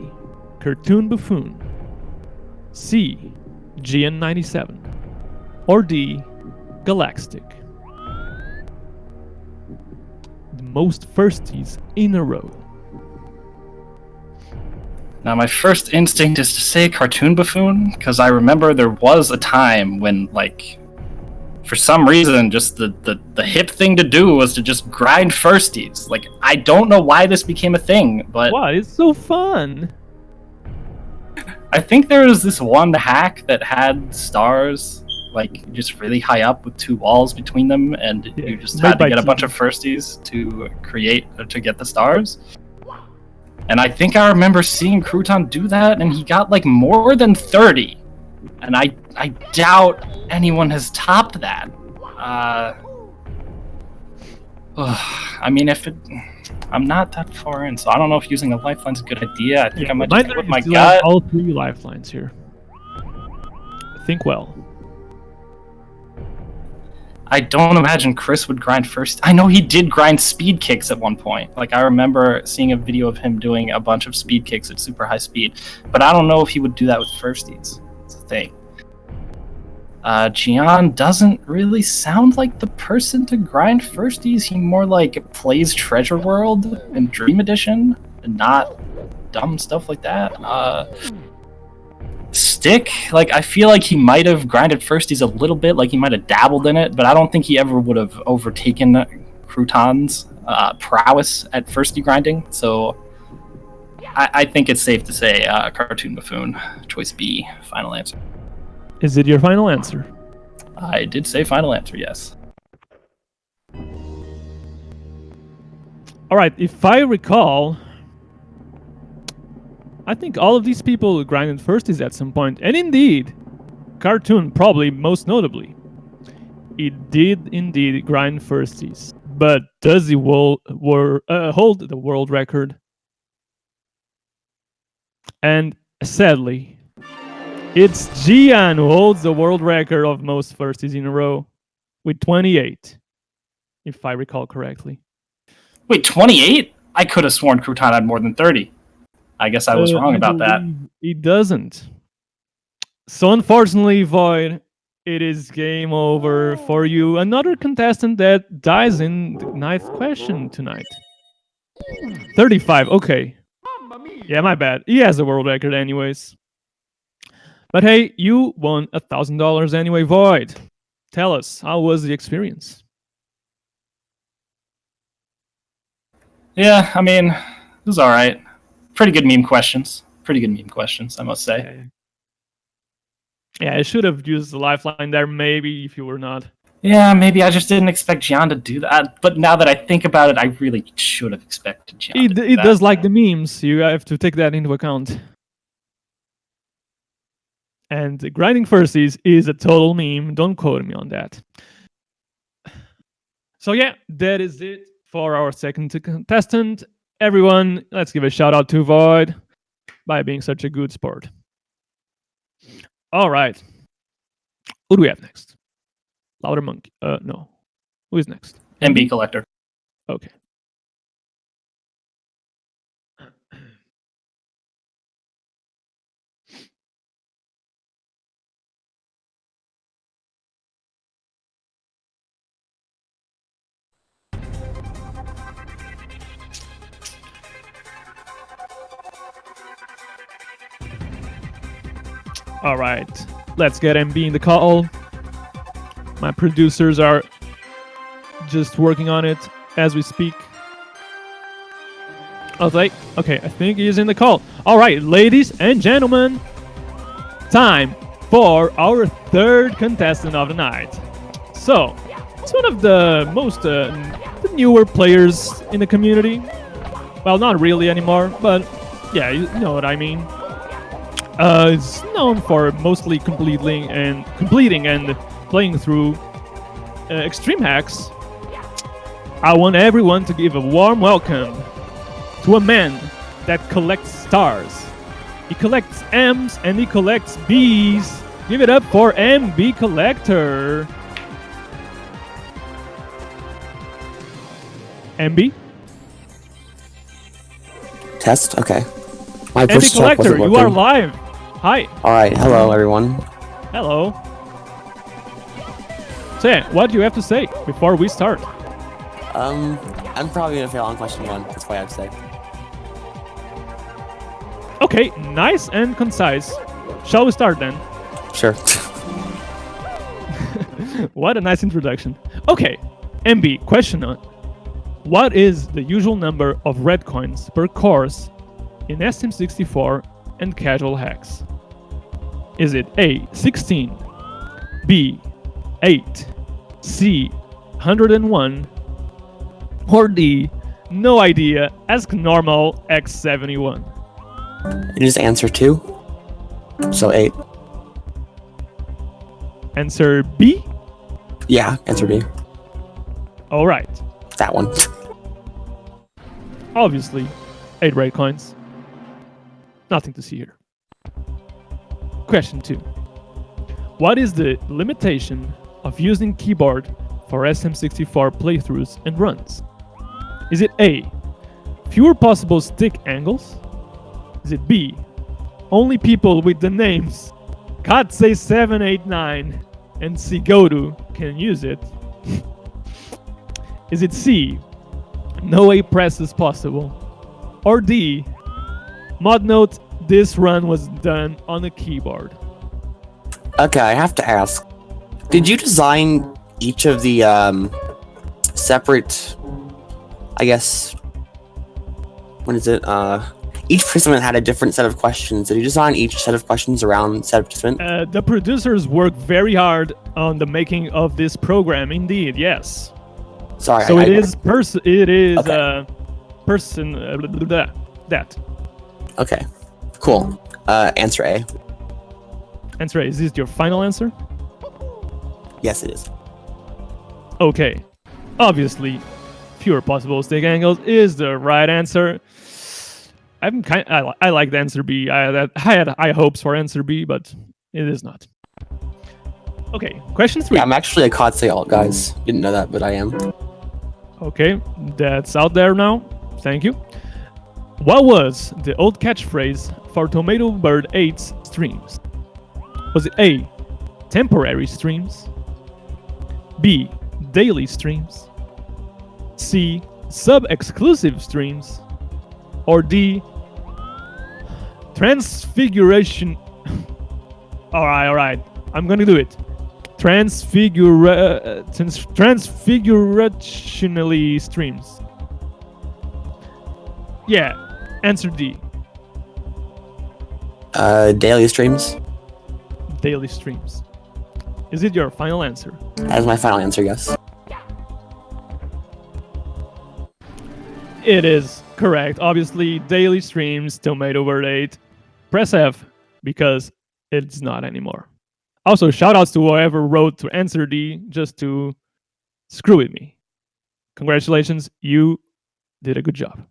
Cartoon Buffoon, C, GN97, or D, Galactic? The most firsties in a row. Now, my first instinct is to say Cartoon Buffoon, because I remember there was a time when, like, for some reason, just the hip thing to do was to just grind firsties. Like, I don't know why this became a thing, but... Wow, it's so fun! I think there was this one hack that had stars, like, just really high up with 2 walls between them, and you just had to get a bunch of firsties to get the stars. And I think I remember seeing Crouton do that, and he got, like, more than 30. And I doubt anyone has topped that. I mean, I'm not that far in, so I don't know if using a lifeline's a good idea. I think I might just go with my gut. All 3 lifelines here. Think well. I don't imagine Chris would grind first. I know he did grind speed kicks at one point. Like, I remember seeing a video of him doing a bunch of speed kicks at super high speed. But I don't know if he would do that with firsties. It's a thing. Gian doesn't really sound like the person to grind firsties. He more like plays Treasure World and Dream Edition and not dumb stuff like that. Stick, like, I feel like he might have grinded firsties a little bit, like he might have dabbled in it, but I don't think he ever would have overtaken Crouton's prowess at firstie grinding. So I think it's safe to say Cartoon Buffoon, choice B, final answer. Is it your final answer? I did say final answer, yes. Alright, if I recall, I think all of these people grinded firsties at some point. And indeed, Cartoon probably most notably. He did indeed grind firsties. But does he hold the world record? And sadly, it's Gian who holds the world record of most firsties in a row with 28, if I recall correctly. Wait, 28? I could have sworn Crouton had more than 30. I guess I was wrong about that. He doesn't. So unfortunately, Void, it is game over for you. Another contestant that dies in the 9th question tonight. 35, okay. Yeah, my bad. He has the world record anyways. But hey, you won $1,000 anyway, Void. Tell us, how was the experience? Yeah, I mean, it was alright. Pretty good meme questions. I must say. Yeah, I should have used the lifeline there, maybe, if you were not. Yeah, maybe I just didn't expect Gian to do that. But now that I think about it, I really should have expected Gian to do that. He does like the memes. You have to take that into account. And grinding firsties is a total meme. Don't quote me on that. So yeah, that is it for our second contestant. Everyone, let's give a shout out to Void by being such a good sport. All right. Who do we have next? LouderMonkey. No. Who is next? MB Collector. Okay. All right, let's get MB in the call. My producers are just working on it as we speak. Okay, I think he's in the call. All right, ladies and gentlemen, time for our third contestant of the night. So, it's one of the most the newer players in the community. Well, not really anymore, but yeah, you know what I mean. It's known for mostly completing and playing through extreme hacks. I want everyone to give a warm welcome to a man that collects stars. He collects M's and he collects B's. Give it up for MB Collector. MB? Test? Okay. My MB push talk Collector, wasn't you are working. live. Hi. Alright, hello everyone. Hello. So yeah, what do you have to say before we start? I'm probably gonna fail on question 1. That's what I have to say. Okay, nice and concise. Shall we start then? Sure. What a nice introduction. Okay, MB, question on. What is the usual number of red coins per course in SM64 and casual hacks? Is it A, 16, B, 8, C, 101, or D, no idea, ask normal X71? You just answer 2. So 8. Answer B? Yeah, answer B. Alright, That one. obviously, 8 red coins. Nothing to see here. Question 2. What is the limitation of using keyboard for SM64 playthroughs and runs? Is it A, fewer possible stick angles? Is it B, only people with the names Katsei789 and Sigodu can use it? Is it C, no A press is possible? Or D, mod note, this run was done on a keyboard? Okay, I have to ask. Did you design each of the separate, I guess, what is it? Each participant had a different set of questions. Did you design each set of questions around set of participant? The producers worked very hard on the making of this program, indeed, yes. Sorry. So it Okay. is that. Okay. Cool. Answer A. Answer A, is this your final answer? Yes, it is. Okay. Obviously, fewer possible stick angles is the right answer. I like the answer B. I had high hopes for answer B, but it is not. Okay, question 3. Yeah, I'm actually a Katsei alt, guys. Didn't know that, but I am. Okay, that's out there now. Thank you. What was the old catchphrase for Tomato Bird 8's streams? Was it A, temporary streams? B, daily streams? C, sub-exclusive streams? Or D, transfiguration... Alright, I'm gonna do it. Transfigurationally streams. Yeah, answer D. Daily streams. Daily streams. Is it your final answer? That is my final answer, yes. It is correct. Obviously, daily streams, Tomato Bird 8. Press F because it's not anymore. Also, shoutouts to whoever wrote to answer D just to screw with me. Congratulations, you did a good job.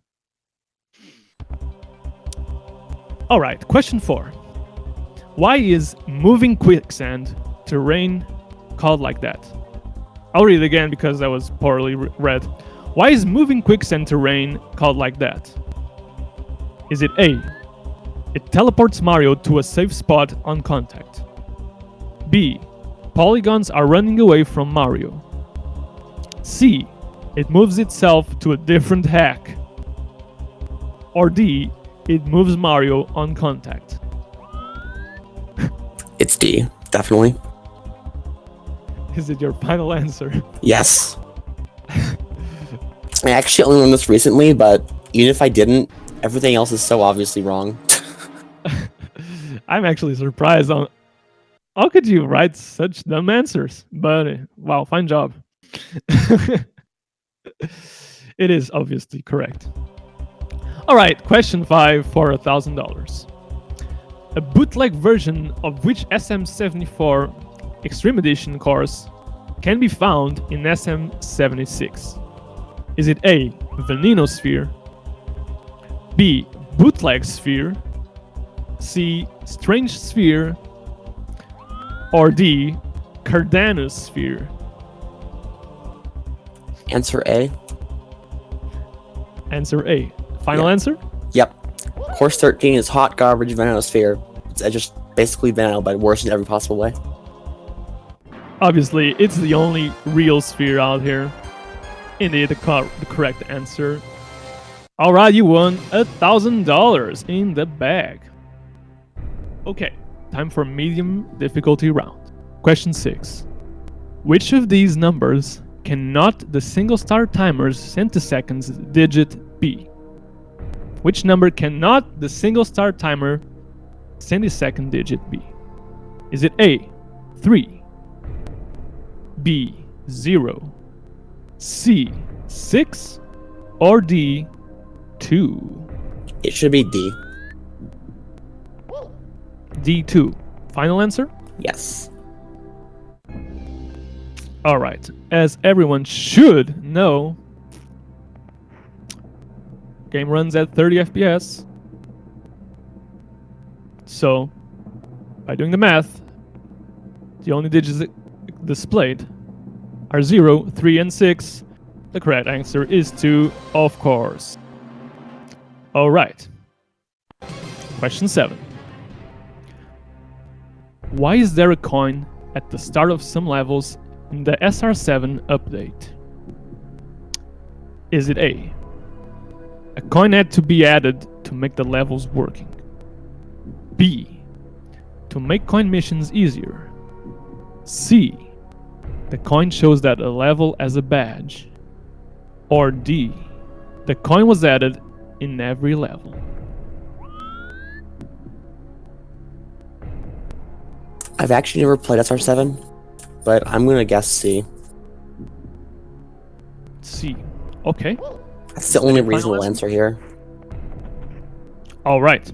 Alright, question 4. Why is moving quicksand terrain called like that? I'll read it again because that was poorly read. Why is moving quicksand terrain called like that? Is it A, it teleports Mario to a safe spot on contact? B, polygons are running away from Mario? C, it moves itself to a different hack? Or D, it moves Mario on contact? D, definitely. Is it your final answer? Yes. I actually only learned this recently, but even if I didn't, everything else is so obviously wrong. I'm actually surprised on how could you write such dumb answers? But wow, fine job. It is obviously correct. All right, question 5 for $1,000. A bootleg version of which SM64 Extreme Edition course can be found in SM76? Is it A, Veneno Sphere, B, Bootleg Sphere, C, Strange Sphere, or D, Cardanus Sphere? Answer A. Answer A. Final Yeah. answer? Yep. Course 13 is hot garbage Venenosphere. It's just basically Veneno, but worse in every possible way. Obviously, it's the only real sphere out here. Indeed, the correct answer. Alright, you won $1,000 in the bag. Okay, time for medium difficulty round. Question 6. Which of these numbers cannot the single star timer's centiseconds digit be? Which number cannot the single star timer centisecond digit be? Is it A, 3, B, 0, C, 6, or D, 2? It should be D. D2. Final answer? Yes. Alright, as everyone should know, game runs at 30 FPS. So, by doing the math, the only digits displayed are 0, 3, and 6. The correct answer is 2, of course. Alright. Question 7. Why is there a coin at the start of some levels in the SR7 update? Is it A, a coin had to be added to make the levels working? B, to make coin missions easier? C, the coin shows that a level as a badge? Or D, the coin was added in every level? I've actually never played SR7, but I'm gonna guess C. C. Okay. That's the only Final reasonable answer? answer here. All right.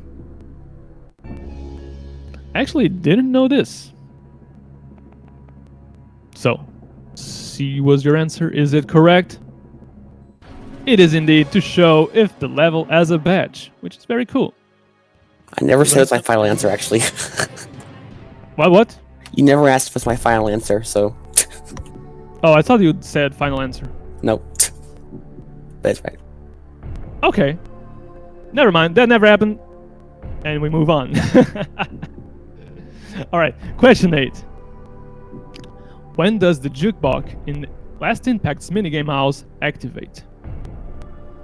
Actually, didn't know this. So, C was your answer. Is it correct? It is indeed, to show if the level as a badge, which is very cool. I never said it's my final answer, actually. What? You never asked if it's my final answer, so Oh, I thought you said final answer. nope. That's right. Okay. Never mind. That never happened. And we move on. Alright, question 8. When does the jukebox in Last Impact's minigame house activate?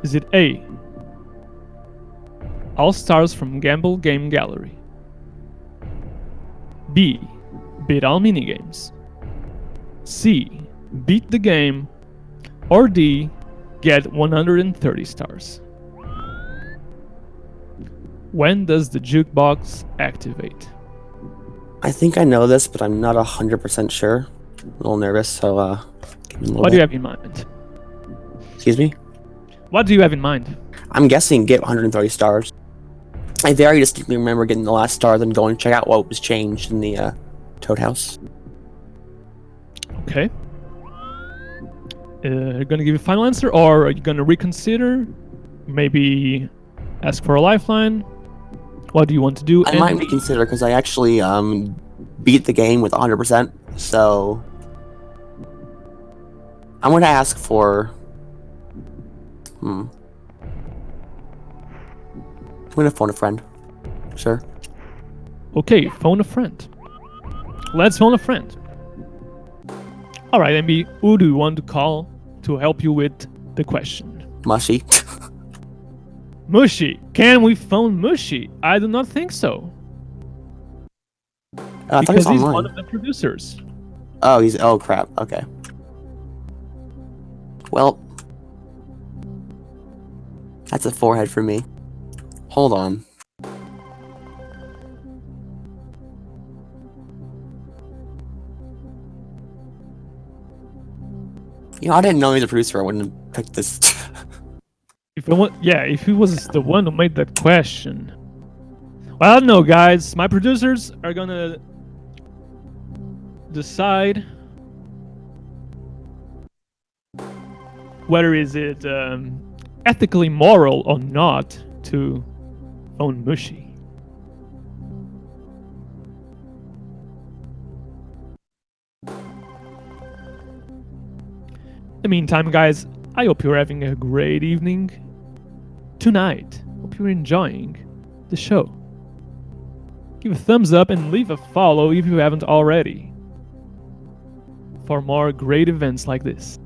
Is it A, all stars from Gamble Game Gallery? B, beat all minigames? C, beat the game? Or D, get 130 stars? When does the jukebox activate? I think I know this, but I'm not 100% sure. I'm a little nervous, so give me a little What do you bit. have in mind? Excuse me? What do you have in mind? I'm guessing get 130 stars. I very distinctly remember getting the last star, then going to check out what was changed in the Toad House. Okay. You're gonna give a final answer, or are you gonna reconsider? Maybe ask for a lifeline? What do you want to do? I might reconsider because I actually beat the game with 100%. So I'm gonna ask for. I'm gonna phone a friend. Sure. Okay, phone a friend. Let's phone a friend. Alright, MB, who do you want to call to help you with the question? Mushy. Mushy. Can we phone Mushy? I do not think so. I thought he Because was he's online. one of the producers. Oh, oh crap. Okay. Well, that's a forehead for me. Hold on. You know, I didn't know he was a producer. I wouldn't have picked this. If he was the one who made that question. Well, I don't know, guys. My producers are gonna decide whether is it ethically moral or not to own Mushi. In the meantime, guys, I hope you're having a great evening tonight. Hope you're enjoying the show. Give a thumbs up and leave a follow if you haven't already for more great events like this.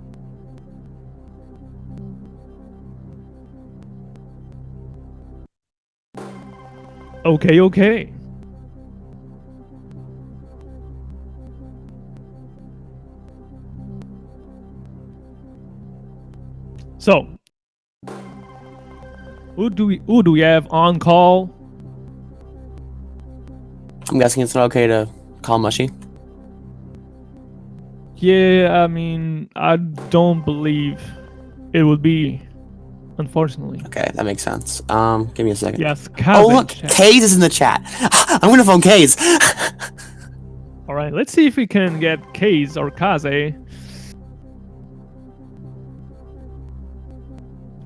Okay. So, who do we have on call? I'm guessing it's not okay to call Mushy. Yeah, I mean, I don't believe it would be, unfortunately. Okay, that makes sense. Give me a second. Yes, Oh look, Kaze is in the chat. I'm gonna phone Kaze. All right, let's see if we can get Kaze or Kaze.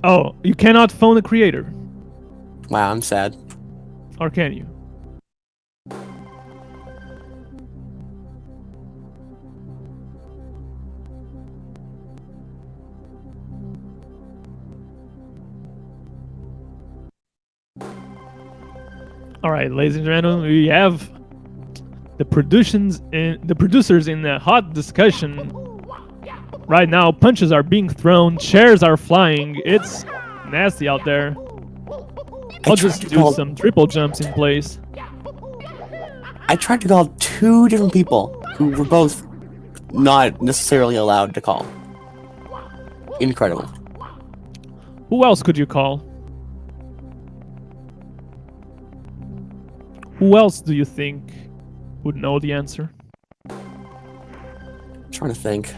Oh, you cannot phone the creator, Wow, I'm sad. or can you? All right, ladies and gentlemen, we have the producers in a hot discussion. Right now, punches are being thrown, chairs are flying. It's nasty out there. I'll just do some triple jumps in place. I tried to call 2 different people who were both not necessarily allowed to call. Incredible. Who else could you call? Who else do you think would know the answer? I'm trying to think.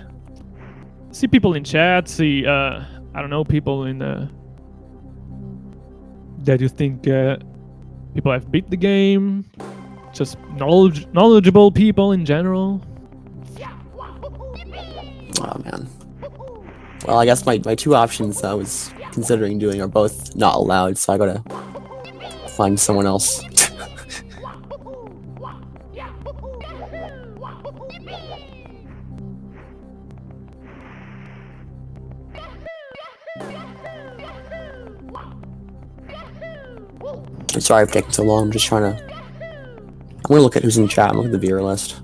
See people in chat, see, I don't know, people in, that you think, people have beat the game, just knowledgeable people in general. Oh man. Well, I guess my 2 options I was considering doing are both not allowed, so I gotta find someone else. I'm sorry for taking so long. I'm just trying to. I'm gonna look at who's in chat. I'm looking at the viewer list.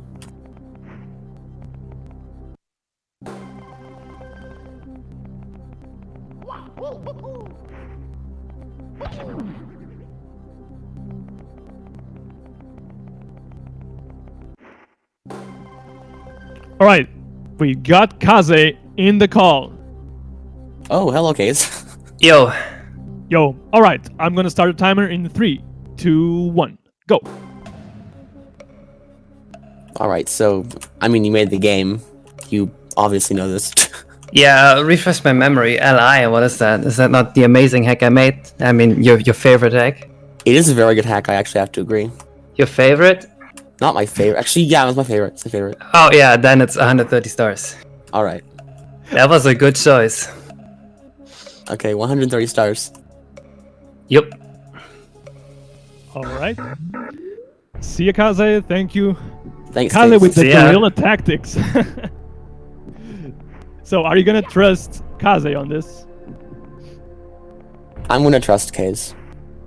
All right, we got Kaze in the call. Oh, hello, Kaze. Yo, Yo, all right, I'm gonna start a timer in 3, 2, 1, go. All right, so I mean, you made the game. You obviously know this. yeah, refresh my memory. LI, what is that? Is that not the amazing hack I made? I mean, your favorite hack? It is a very good hack. I actually have to agree. Your favorite? Not my favorite. Actually, yeah, it was my favorite. It's my favorite. Oh yeah, then it's 130 stars. All right. That was a good choice. Okay, 130 stars. Yup. All right. See ya, Kaze. Thank you. Thanks, Kaze Kaze. with the See ya. guerrilla tactics. So, are you gonna trust Kaze on this? I'm gonna trust Kaze.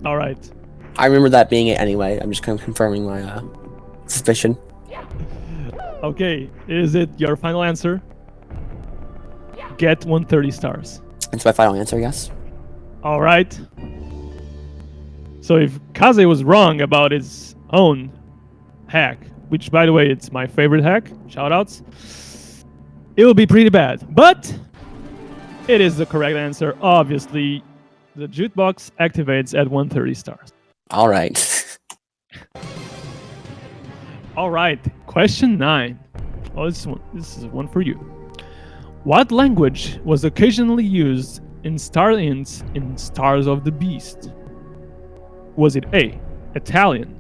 All right. I remember that being it anyway. I'm just kind of confirming my suspicion. Okay, is it your final answer? Get 130 stars. It's my final answer, yes. All right. So if Kaze was wrong about his own hack, which by the way, it's my favorite hack. Shoutouts. It will be pretty bad, but it is the correct answer. Obviously, the jukebox activates at 130 stars. All right. All right, question 9. Oh, this is one for you. What language was occasionally used in star hints in Stars of the Beast? Was it A, Italian,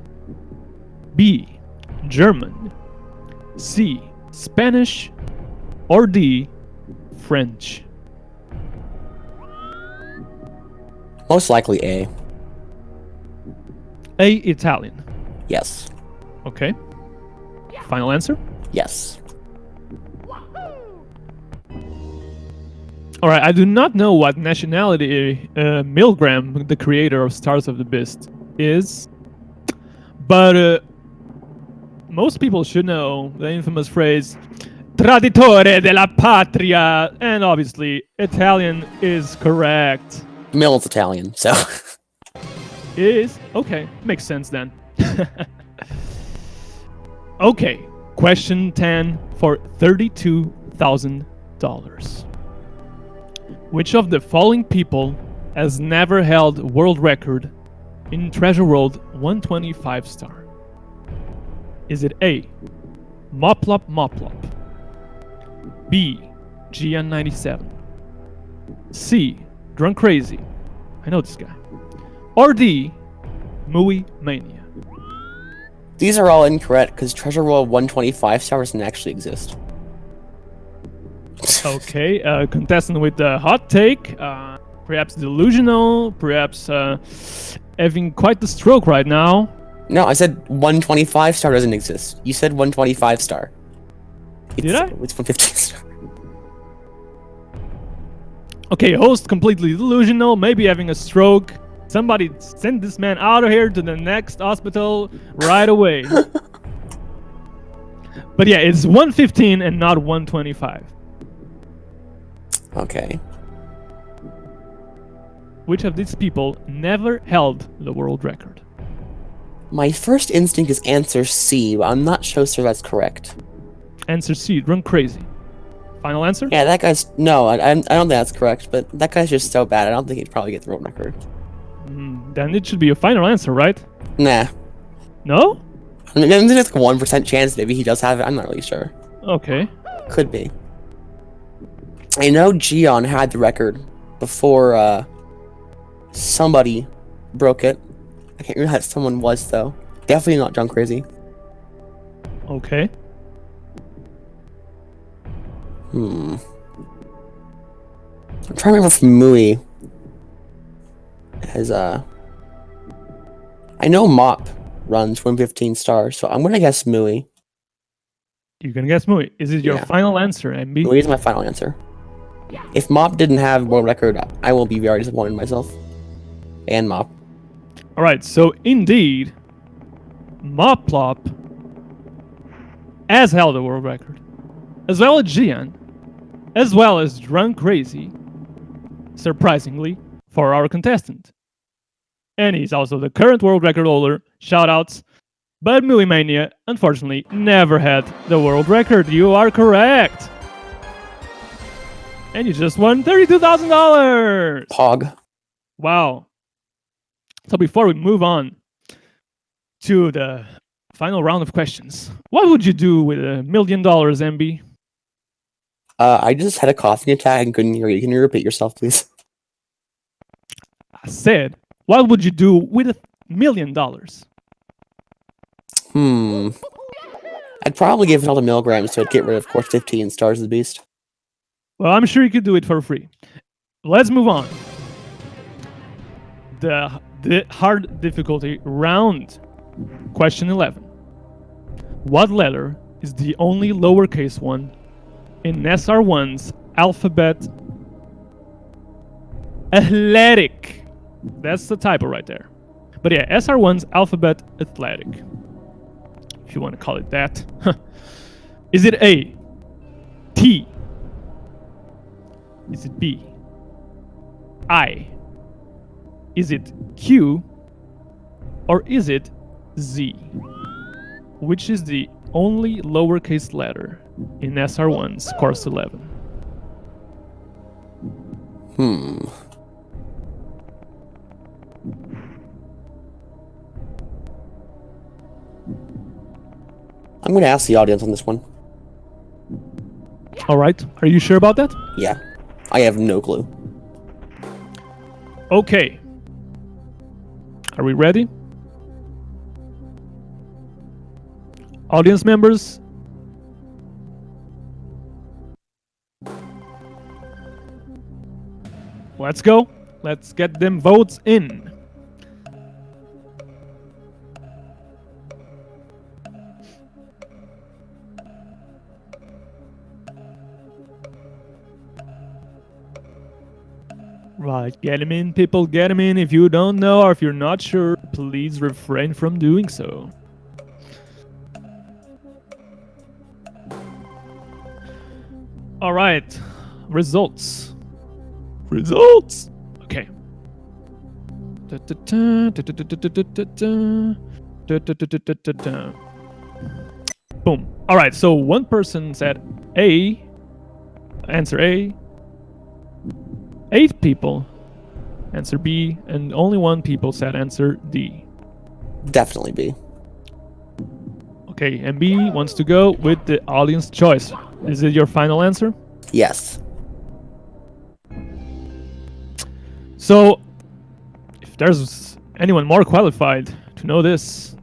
B, German, C, Spanish, or D, French? Most likely A. A, Italian. Yes. Okay. Final answer? Yes. All right, I do not know what nationality Milgram, the creator of Stars of the Beast, is, but most people should know the infamous phrase "Traditore della patria," and obviously Italian is correct. Mill's Italian, so. Is okay, makes sense then. Okay, question 10 for $32,000. Which of the following people has never held world record in Treasure World 125 star? Is it A, Moplop Moplop, B, Gian97, C, Drunk Crazy, I know this guy, or D, Mooey Mania? These are all incorrect because Treasure World 125 star doesn't actually exist. Okay, contestant with the hot take, perhaps delusional, perhaps having quite the stroke right now. No, I said 125 star doesn't exist. You said 125 star. Did I? It's 115 star. Okay, host completely delusional, maybe having a stroke. Somebody send this man out of here to the next hospital right away. But yeah, it's 115 and not 125. Okay. Which of these people never held the world record? My first instinct is answer C, but I'm not sure that's correct. Answer C, Drunk Crazy. Final answer? Yeah, that guy's... No, I don't think that's correct, but that guy's just so bad, I don't think he'd probably get the world record. Then it should be a final answer, right? Nah. No? I mean, there's like a 1% chance maybe he does have it, I'm not really sure. Okay. Could be. I know Gion had the record before somebody broke it. I can't remember who that someone was though. Definitely not Drunk Crazy. Okay. I'm trying to remember if Mooey has I know Mop runs 115 stars, so I'm gonna guess Mooey. You're gonna guess Mooey. Is it your Yeah. final answer, MB? Mooey is my final answer. If Mop didn't have world record, I will be very disappointed in myself. And Mop. Alright, so indeed, Moplop has held the world record, as well as Gian, as well as Drunk Crazy, surprisingly, for our contestant. And he's also the current world record holder, shoutouts. But Mooey Mania, unfortunately, never had the world record. You are correct. And you just won $32,000. Pog. Wow. So before we move on to the final round of questions, what would you do with $1 million, MB? I just had a coughing attack and couldn't hear you. Can you repeat yourself, please? I said, what would you do with $1 million? I'd probably give it all to milligrams, so I'd get rid of course 15 Stars of the Beast. Well, I'm sure you could do it for free. Let's move on. The hard difficulty round. Question 11. What letter is the only lowercase one in SR1's alphabet? Athletic. That's the typo right there. But yeah, SR1's alphabet athletic, if you want to call it that. Is it A, T? Is it B, I? Is it Q? Or is it Z? Which is the only lowercase letter in SR1's Course 11? I'm gonna ask the audience on this one. All right. Are you sure about that? Yeah. I have no clue. Okay. Are we ready? Audience members? Let's go. Let's get them votes in. Right, get them in, people, get them in. If you don't know or if you're not sure, please refrain from doing so. All right, results. Results. Okay. Boom. All right, so one person said A, answer A. 8 people answer B, and only 1 people said answer D. Definitely B. Okay, and B wants to go with the audience choice. Is it your final answer? Yes. So, if there's anyone more qualified to know this,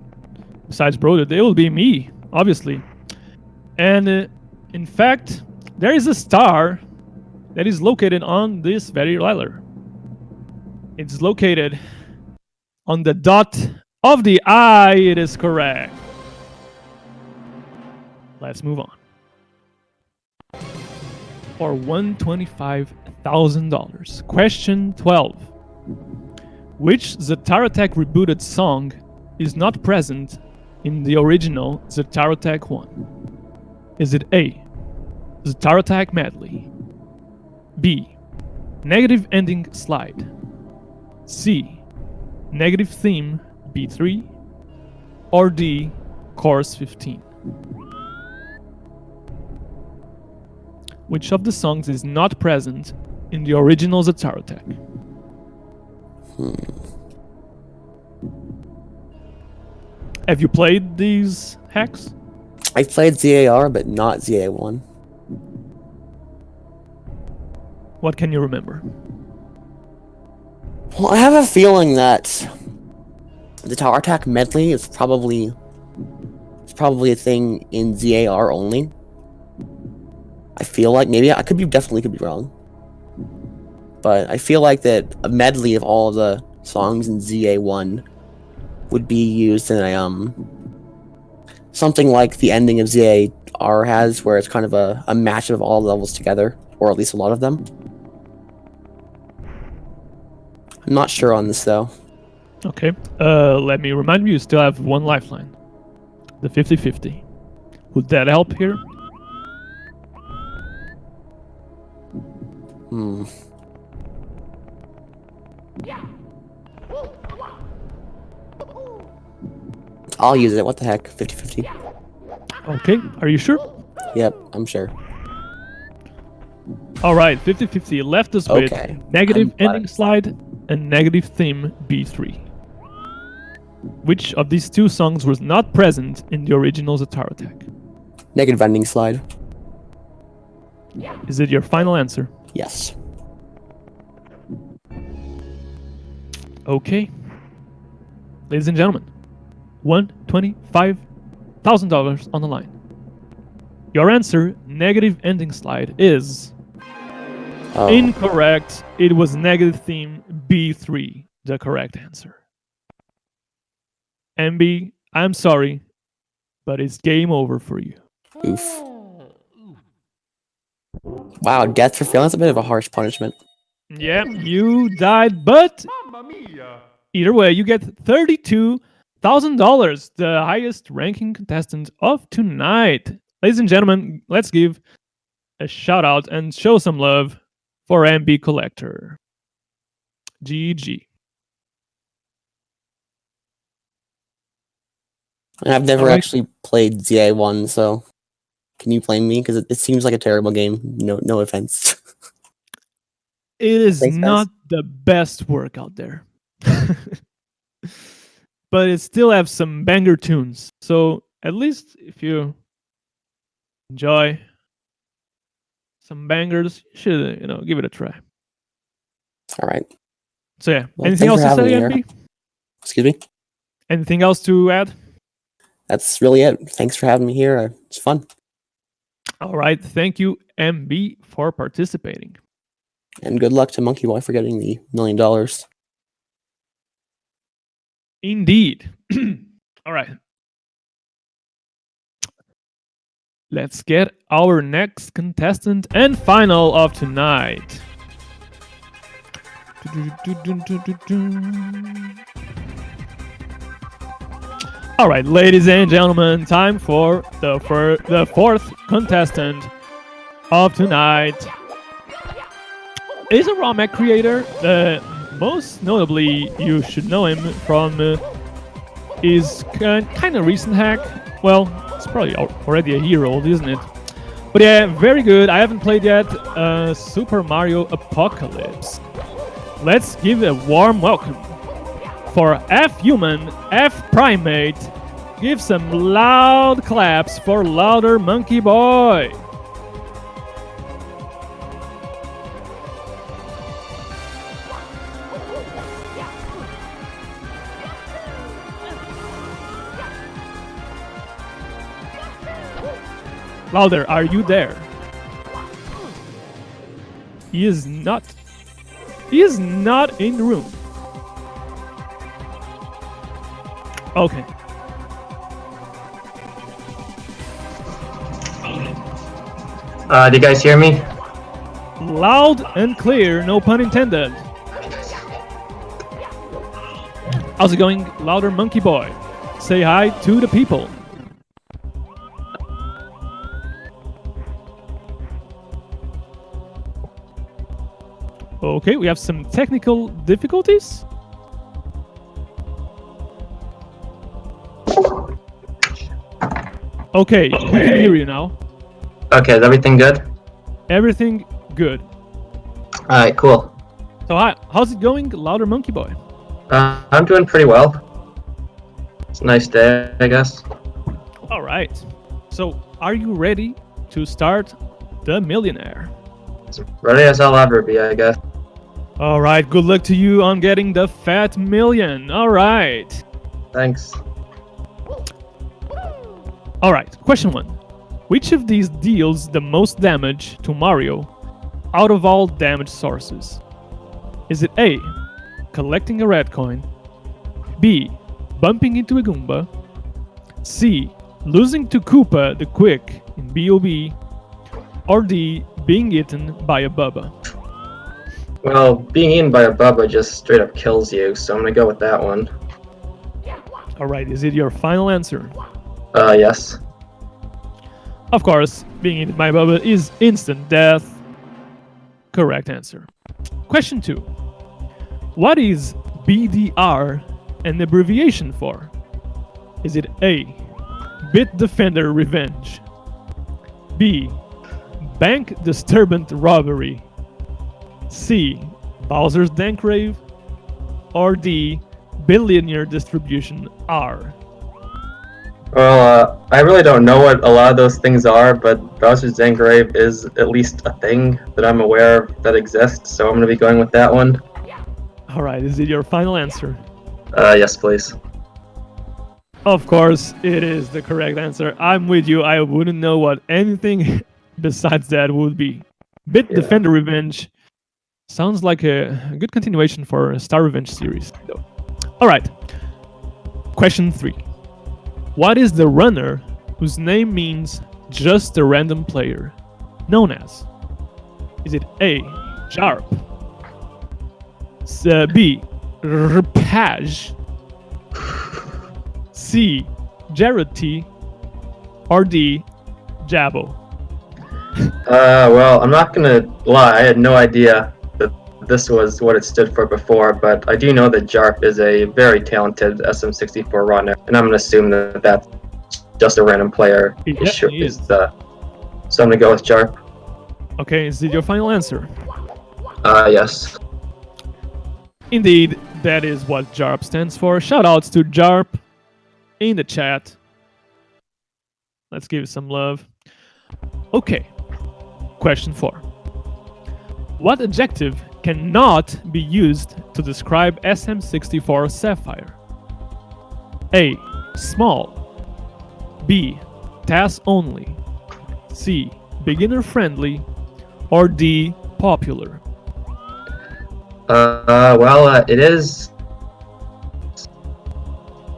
besides Broder, it will be me, obviously. And in fact, there is a star that is located on this very letter. It's located on the dot of the I. It is correct. Let's move on. For $125,000. Question 12. Which Zatara Attack rebooted song is not present in the original Zatara Attack 1? Is it A, Zatara Attack Medley? B, Negative Ending Slide? C, Negative Theme B3? Or D, Chorus 15? Which of the songs is not present in the original Zatara Attack? Have you played these hacks? I played ZAR, but not ZA1. What can you remember? Well, I have a feeling that the Tower Attack medley is probably a thing in ZAR only. I feel like maybe I definitely could be wrong, but I feel like that a medley of all of the songs in ZA1 would be used in a something like the ending of ZAR has, where it's kind of a match of all levels together, or at least a lot of them. I'm not sure on this though. Okay. Let me remind you still have 1 lifeline. The 50-50. Would that help here? I'll use it. What the heck? 50-50. Okay. Are you sure? Yep, I'm sure. All right. 50-50 left us with Okay. Negative I'm Ending Slide and Negative Theme B3. Which of these 2 songs was not present in the original Zatara Attack? Negative Ending Slide. Is it your final answer? Yes. Okay. Ladies and gentlemen, $125,000 on the line. Your answer, Negative Ending Slide, is incorrect. It was Negative Theme B3, the correct answer. MB, I'm sorry, but it's game over for you. Oof. Wow, death for failing. That's a bit of a harsh punishment. Yeah, you died, but either way, you get $32,000, the highest ranking contestant of tonight. Ladies and gentlemen, let's give a shout out and show some love for MB Collector. GG. And I've never Alright. actually played ZA1, so can you blame me? Because it seems like a terrible game. No offense. It is Thanks, guys. not the best work out there. But it still has some banger tunes. So at least if you enjoy some bangers, you should, give it a try. All right. So yeah. Well, Anything else thanks to for say, having me MB? Excuse me? Anything else to add? That's really it. Thanks for having me here. It's fun. All right. Thank you, MB, for participating. And good luck to Monkey Boy for getting the $1 million. Indeed. All right. Let's get our next contestant and final of tonight. All right, ladies and gentlemen, time for the fourth contestant of tonight. Is a ROM hack creator. Most notably, you should know him from his kind of recent hack. Well, it's probably already a year old, isn't it? But yeah, very good. I haven't played yet. Super Mario Apocalypse. Let's give a warm welcome for F Human, F Primate. Give some loud claps for LouderMonkeyBoy. Louder, are you there? He is not. He is not in the room. Okay. Do you guys hear me? Loud and clear, no pun intended. How's it going, LouderMonkeyBoy? Say hi to the people. Okay, we have some technical difficulties. Okay, we can hear you now. Okay, is everything good? Everything good. Alright, cool. So hi, how's it going, LouderMonkeyBoy? I'm doing pretty well. It's a nice day, I guess. All right. So, are you ready to start the Millionaire? As ready as I'll ever be, I guess. All right, good luck to you on getting the fat million. All right. Thanks. All right, question 1. Which of these deals the most damage to Mario out of all damage sources? Is it A, collecting a red coin, B, bumping into a Goomba, C, losing to Koopa the Quick in B.O.B., or D, being eaten by a Bubba? Well, being eaten by a Bubba just straight up kills you, so I'm gonna go with that one. All right, is it your final answer? Yes. Of course, being eaten by a Bubba is instant death. Correct answer. Question 2. What is BDR an abbreviation for? Is it A, Bit Defender Revenge, B, Bank Disturbance Robbery, C, Bowser's Dankrave, or D, Billionaire Distribution R? Well, I really don't know what a lot of those things are, but Bowser's Dankrave is at least a thing that I'm aware of that exists, so I'm gonna be going with that one. Alright, is it your final answer? Yes, please. Of course, it is the correct answer. I'm with you. I wouldn't know what anything besides that would be. Bit Yeah. Defender Revenge sounds like a good continuation for a Star Revenge series, though. Alright. Question 3. What is the runner whose name means just a random player known as? Is it A, Jarp, B, Rpage, C, Jared T, or D, Jabo? Well, I'm not gonna lie, I had no idea that this was what it stood for before, but I do know that Jarp is a very talented SM64 runner, and I'm going to assume that that's just a random player. It definitely is. So I'm going to go with Jarp. Okay, is it your final answer? Yes. Indeed, that is what JARP stands for. Shoutouts to JARP in the chat. Let's give it some love. Okay, question 4. What adjective cannot be used to describe SM64 Sapphire? A. Small. B. TAS only. C. Beginner friendly. Or D. Popular. It is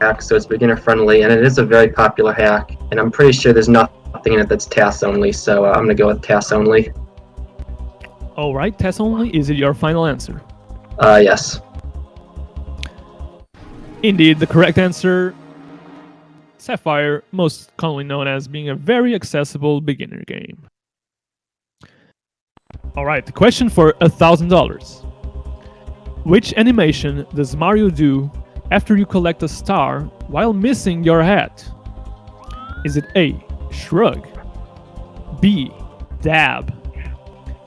hack, so it's beginner friendly, and it is a very popular hack, and I'm pretty sure there's nothing in it that's TAS only, so I'm gonna go with TAS only. Alright, TAS only, is it your final answer? Yes. Indeed, the correct answer. Sapphire, most commonly known as being a very accessible beginner game. Alright, the question for $1,000. Which animation does Mario do after you collect a star while missing your hat? Is it A. Shrug, B. Dab,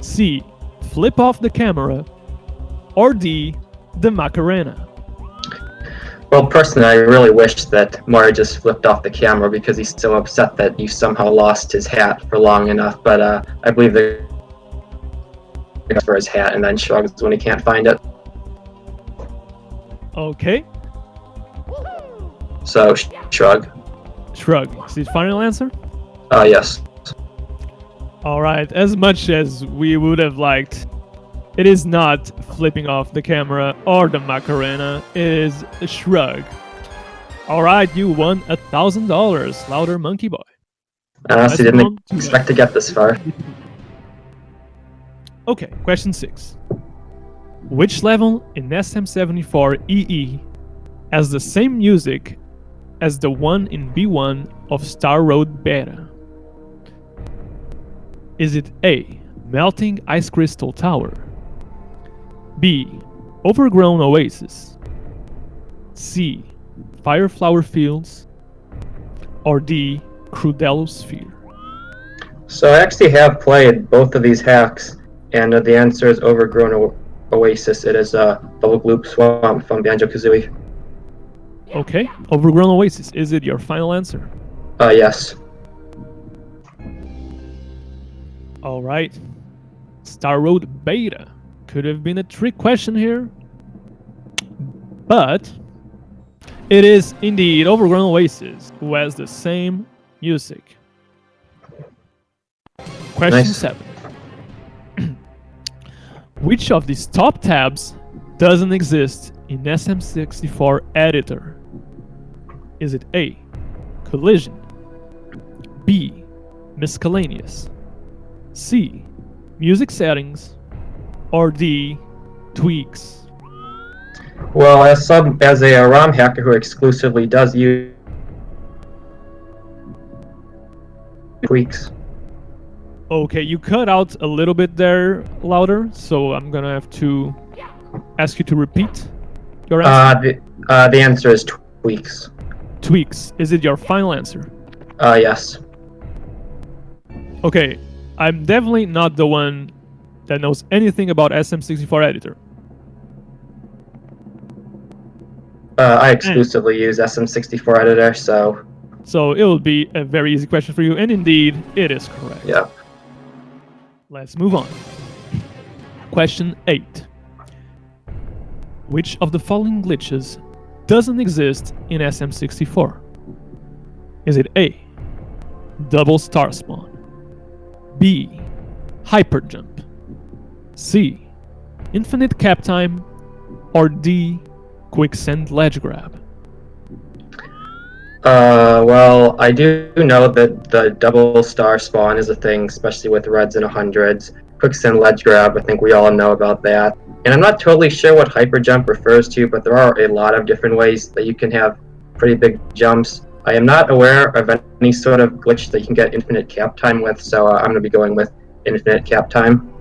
C. Flip off the camera, or D. The Macarena? Well, personally, I really wish that Mario just flipped off the camera because he's so upset that you somehow lost his hat for long enough, but I believe the for his hat and then shrugs when he can't find it. Okay. So, shrug. Shrug. Is it final answer? Yes. Alright, as much as we would have liked, it is not flipping off the camera or the Macarena, it is a shrug. Alright, you won $1,000, LouderMonkeyBoy. I honestly didn't expect to get this far. Okay, question 6. Which level in SM74 EE has the same music as the one in B1 of Star Road Beta? Is it A. Melting Ice Crystal Tower, B. Overgrown Oasis, C. Fireflower Fields, or D. Crudello Sphere? So I actually have played both of these hacks, and the answer is Overgrown Oasis. It is Bubble Gloop Swamp from Banjo-Kazooie. Okay, Overgrown Oasis. Is it your final answer? Yes. Alright. Star Road Beta. Could have been a trick question here. But it is indeed Overgrown Oasis who has the same music. Question Nice. 7. Which of these top tabs doesn't exist in SM64 editor? Is it A. Collision, B. Miscellaneous, C. Music settings, or D. Tweaks? Well, as a ROM hacker who exclusively does use tweaks. Okay, you cut out a little bit there, Louder, so I'm gonna have to ask you to repeat your answer. The answer is tweaks. Tweaks. Is it your final answer? Yes. Okay, I'm definitely not the one that knows anything about SM64 editor. I exclusively use SM64 editor, so So it will be a very easy question for you, and indeed, it is correct. yeah. Let's move on. Question 8. Which of the following glitches doesn't exist in SM64? Is it A. Double star spawn, B. Hyper jump, C. Infinite cap time, or D. Quicksand ledge grab? Well, I do know that the double star spawn is a thing, especially with reds and 100s. Quicksand ledge grab, I think we all know about that. And I'm not totally sure what hyper jump refers to, but there are a lot of different ways that you can have pretty big jumps. I am not aware of any sort of glitch that you can get infinite cap time with, so I'm going to be going with infinite cap time.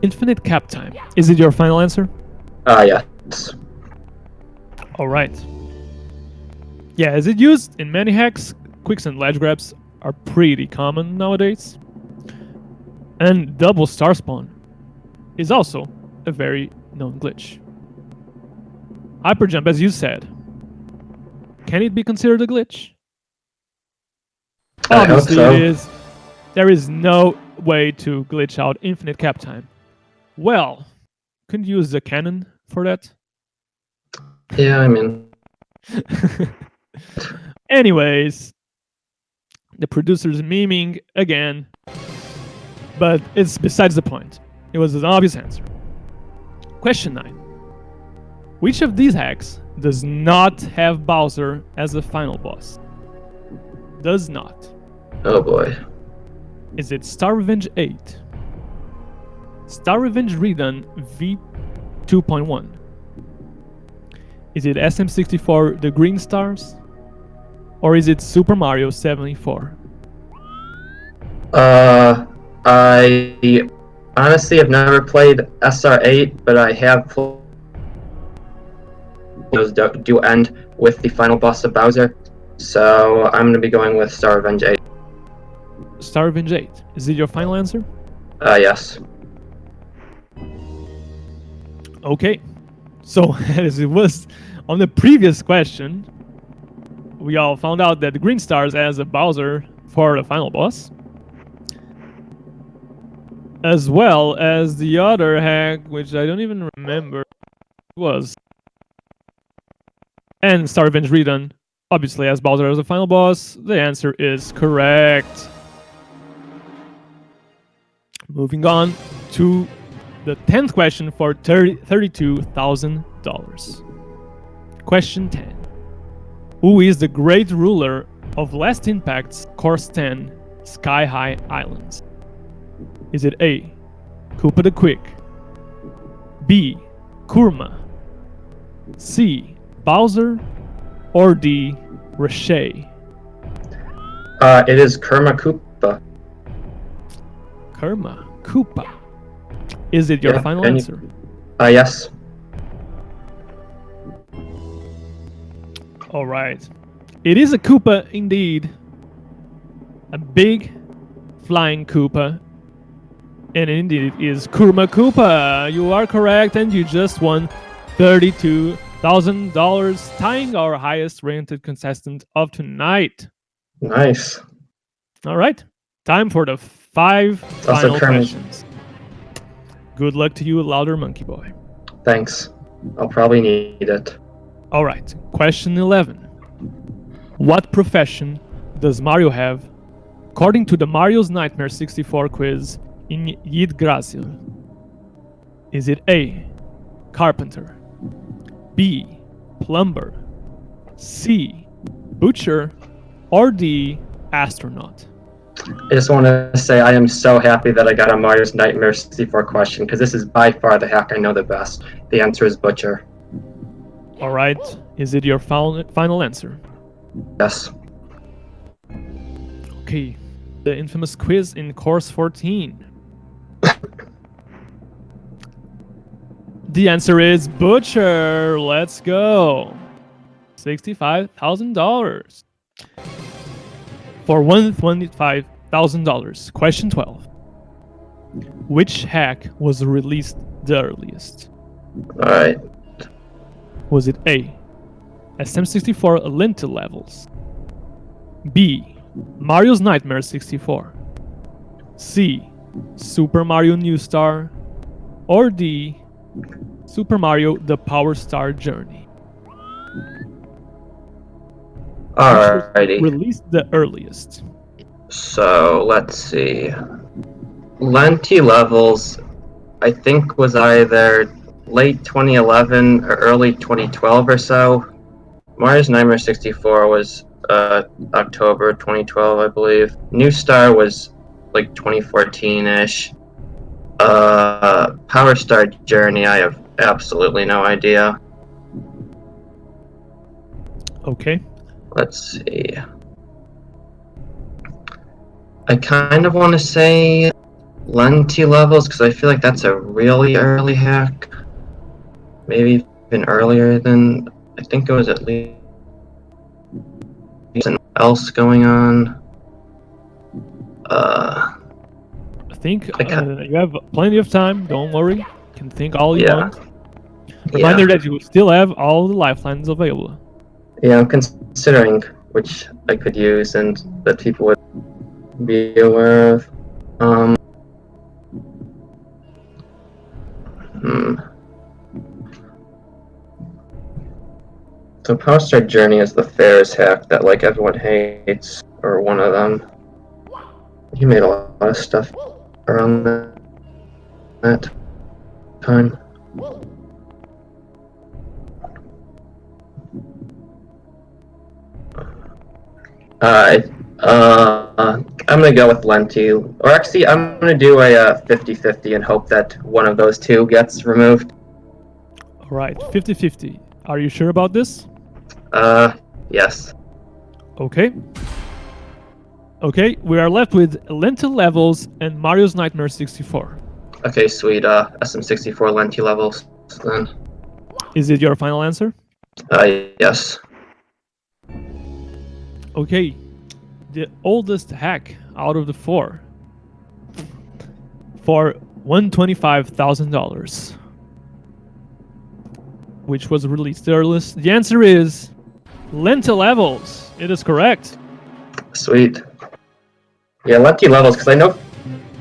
Infinite cap time. Is it your final answer? Yes. Alright. Yeah, is it used in many hacks? Quicks and ledge grabs are pretty common nowadays. And double star spawn is also a very known glitch. Hyperjump, as you said, can it be considered a glitch? I hope Obviously so. it is. There is no way to glitch out infinite cap time. Well, couldn't you use the cannon for that? Yeah, I mean, Anyways, the producer's memeing again, but it's besides the point. It was an obvious answer. Question 9. Which of these hacks does not have Bowser as a final boss? Does not. oh boy. Is it Star Revenge 8? Star Revenge Redone V2.1? Is it SM64 The Green Stars? Or is it Super Mario 74? I honestly have never played SR8, but I have played those do end with the final boss of Bowser. So I'm gonna be going with Star Revenge 8. Star Revenge 8. Is it your final answer? Yes. Okay. So, as it was on the previous question, we all found out that the Green Stars has a Bowser for the final boss, as well as the other hack, which I don't even remember was. And Star Revenge Redone obviously has Bowser as the final boss. The answer is correct. Moving on to the 10th question for $32,000. Question 10. Who is the great ruler of Last Impact's Course 10 Sky High Islands? Is it A. Koopa the Quick, B. Kurma, C. Bowser, or D. Rashay? It is Kurma Koopa. Kurma Koopa. Is it your Yeah, final and- answer? Yes. All right. It is a Koopa indeed. A big flying Koopa. And indeed it is Kurma Koopa. You are correct, and you just won $32,000, tying our highest rated contestant of tonight. Nice. All right. Time for the 5 final Kermit. questions. Good luck to you, LouderMonkeyBoy. Thanks. I'll probably need it. All right. Question 11. What profession does Mario have according to the Mario's Nightmare 64 quiz in Yggdrasil? Is it A. Carpenter, B. Plumber, C. Butcher, or D. Astronaut? I just want to say I am so happy that I got a Mario's Nightmare 64 question, because this is by far the hack I know the best. The answer is Butcher. All right. Is it your final answer? Yes. Okay. The infamous quiz in course 14. The answer is Butcher. Let's go. $65,000. For $125,000. Question 12. Which hack was released the earliest? Alright. Was it A. SM64 Lintel levels, B. Mario's Nightmare 64, C. Super Mario New Star, or D. Super Mario The Power Star Journey? Alrighty. Released the earliest. So, let's see. Lenti levels, I think, was either late 2011 or early 2012 or so. Mario's Nightmare 64 was October 2012, I believe. New Star was like 2014-ish. Power Star Journey, I have absolutely no idea. Okay. Let's see. I kind of want to say Lenti levels, because I feel like that's a really early hack. Maybe even earlier than, I think it was at least something else going on. I think I ca- you have plenty of time. Don't worry. You can think all you Yeah. want. Reminder Yeah. that you still have all the lifelines available. Yeah, I'm considering which I could use and that people would be aware of. Hmm. So Power Strike Journey is the Ferris hack that like everyone hates, or one of them. He made a lot of stuff around that time. I'm gonna go with Lenti, or actually, I'm gonna do a 50-50 and hope that one of those two gets removed. All right, 50-50. Are you sure about this? Yes. Okay. Okay, we are left with Lentil Levels and Mario's Nightmare 64. Okay, sweet. SM64 Lenti levels then. Is it your final answer? Yes. Okay, the oldest hack out of the four for $125,000, which was released the earliest. The answer is Lentil Levels. It is correct. Sweet. Yeah, Lenti levels, because I know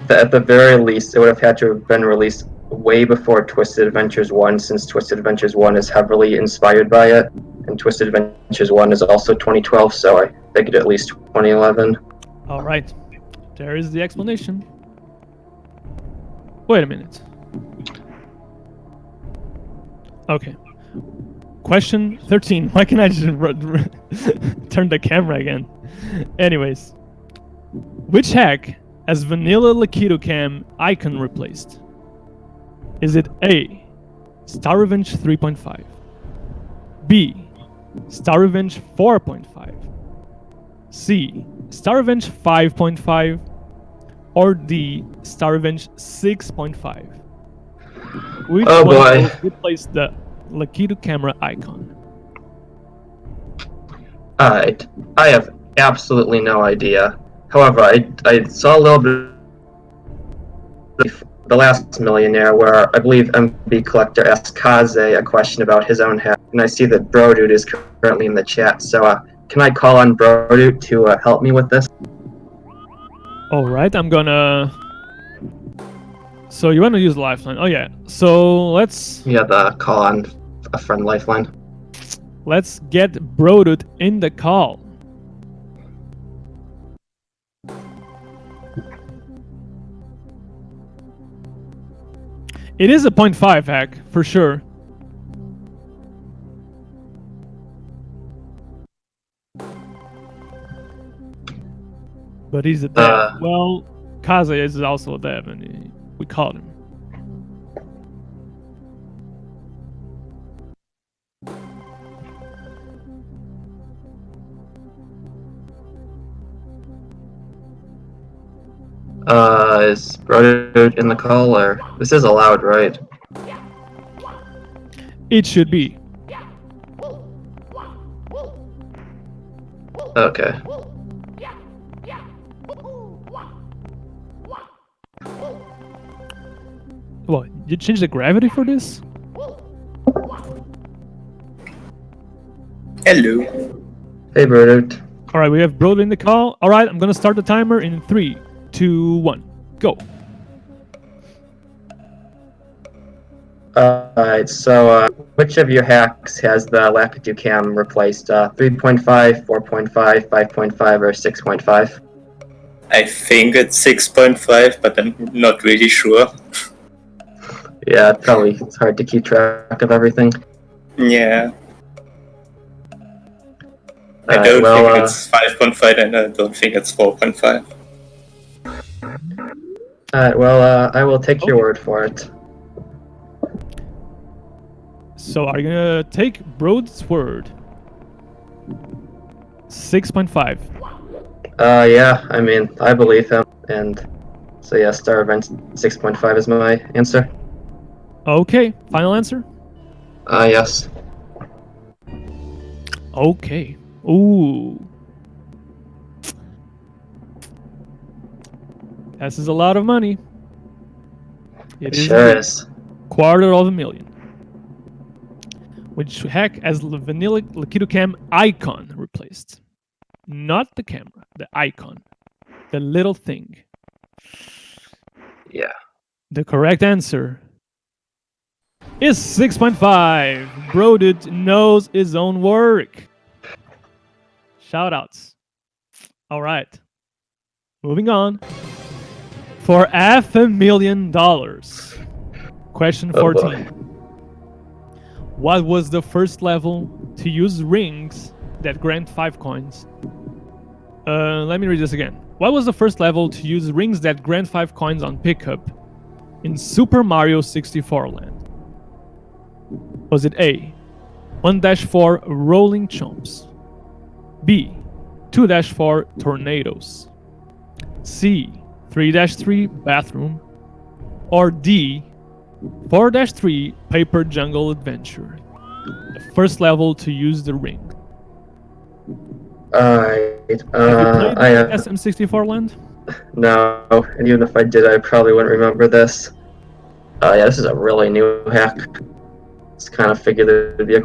that at the very least it would have had to have been released way before Twisted Adventures 1, since Twisted Adventures 1 is heavily inspired by it, and Twisted Adventures 1 is also 2012, so I figured at least 2011. All right, there is the explanation. Wait a minute. Okay. Question 13. Why can't I just turn the camera again? Anyways. Which hack has Vanilla Lakitu Cam icon replaced? Is it A, Star Revenge 3.5, B, Star Revenge 4.5, C, Star Revenge 5.5, or D, Star Revenge 6.5? Which Oh one boy. of those replaced the Lakitu camera icon? Alright, I have absolutely no idea. However, I saw a little bit of the last Millionaire where I believe MB Collector asked Kaze a question about his own hack, and I see that Brodude is currently in the chat, so can I call on Brodude to help me with this? Alright, I'm gonna... So you want to use Lifeline? Oh yeah, so let's Yeah, the call on a friend lifeline. get Brodude in the call. It is a 0.5 hack, for sure. But he's a dev. Well, Kaze is also a dev, and we called him. Is Brodude in the call, or this is allowed, right? It should be. Okay. What? You changed the gravity for this? Hello. Hey, Brodude. Alright, we have Brodude in the call. Alright, I'm gonna start the timer in 3, 2, 1. Go. Alright, so which of your hacks has the Lakitu cam replaced? 3.5, 4.5, 5.5, or 6.5? I think it's 6.5, but I'm not really sure. Yeah, it's hard to keep track of everything. Yeah. I Alright, don't well, think it's 5.5 and I don't think it's 4.5. Alright, well, I will take your word for it. So are you gonna take Brodude's word? 6.5. Yeah, I mean, I believe him, and So yeah, star event 6.5 is my answer. Okay, final answer? Yes. Okay. Ooh. This is a lot of money. It is sure indeed. is. $250,000. Which hack as the vanilla Lakitu Cam icon replaced? Not the camera, the icon. The little thing. Yeah. The correct answer is 6.5. Brodit knows his own work. Shoutouts. All right. Moving on. For $500,000. Question 14. What was the first level to use rings that grant 5 coins? Let me read this again. What was the first level to use rings that grant 5 coins on pickup in Super Mario 64 Land? Was it A, 1-4 Rolling Chomps, B, 2-4 Tornadoes, C, 3-3 Bathroom, or D, 4-3 Paper Jungle Adventure? The first level to use the ring. Have you played SM64 Land? No, and even if I did, I probably wouldn't remember this. Yeah, this is a really new hack. Just kind of figured there would be a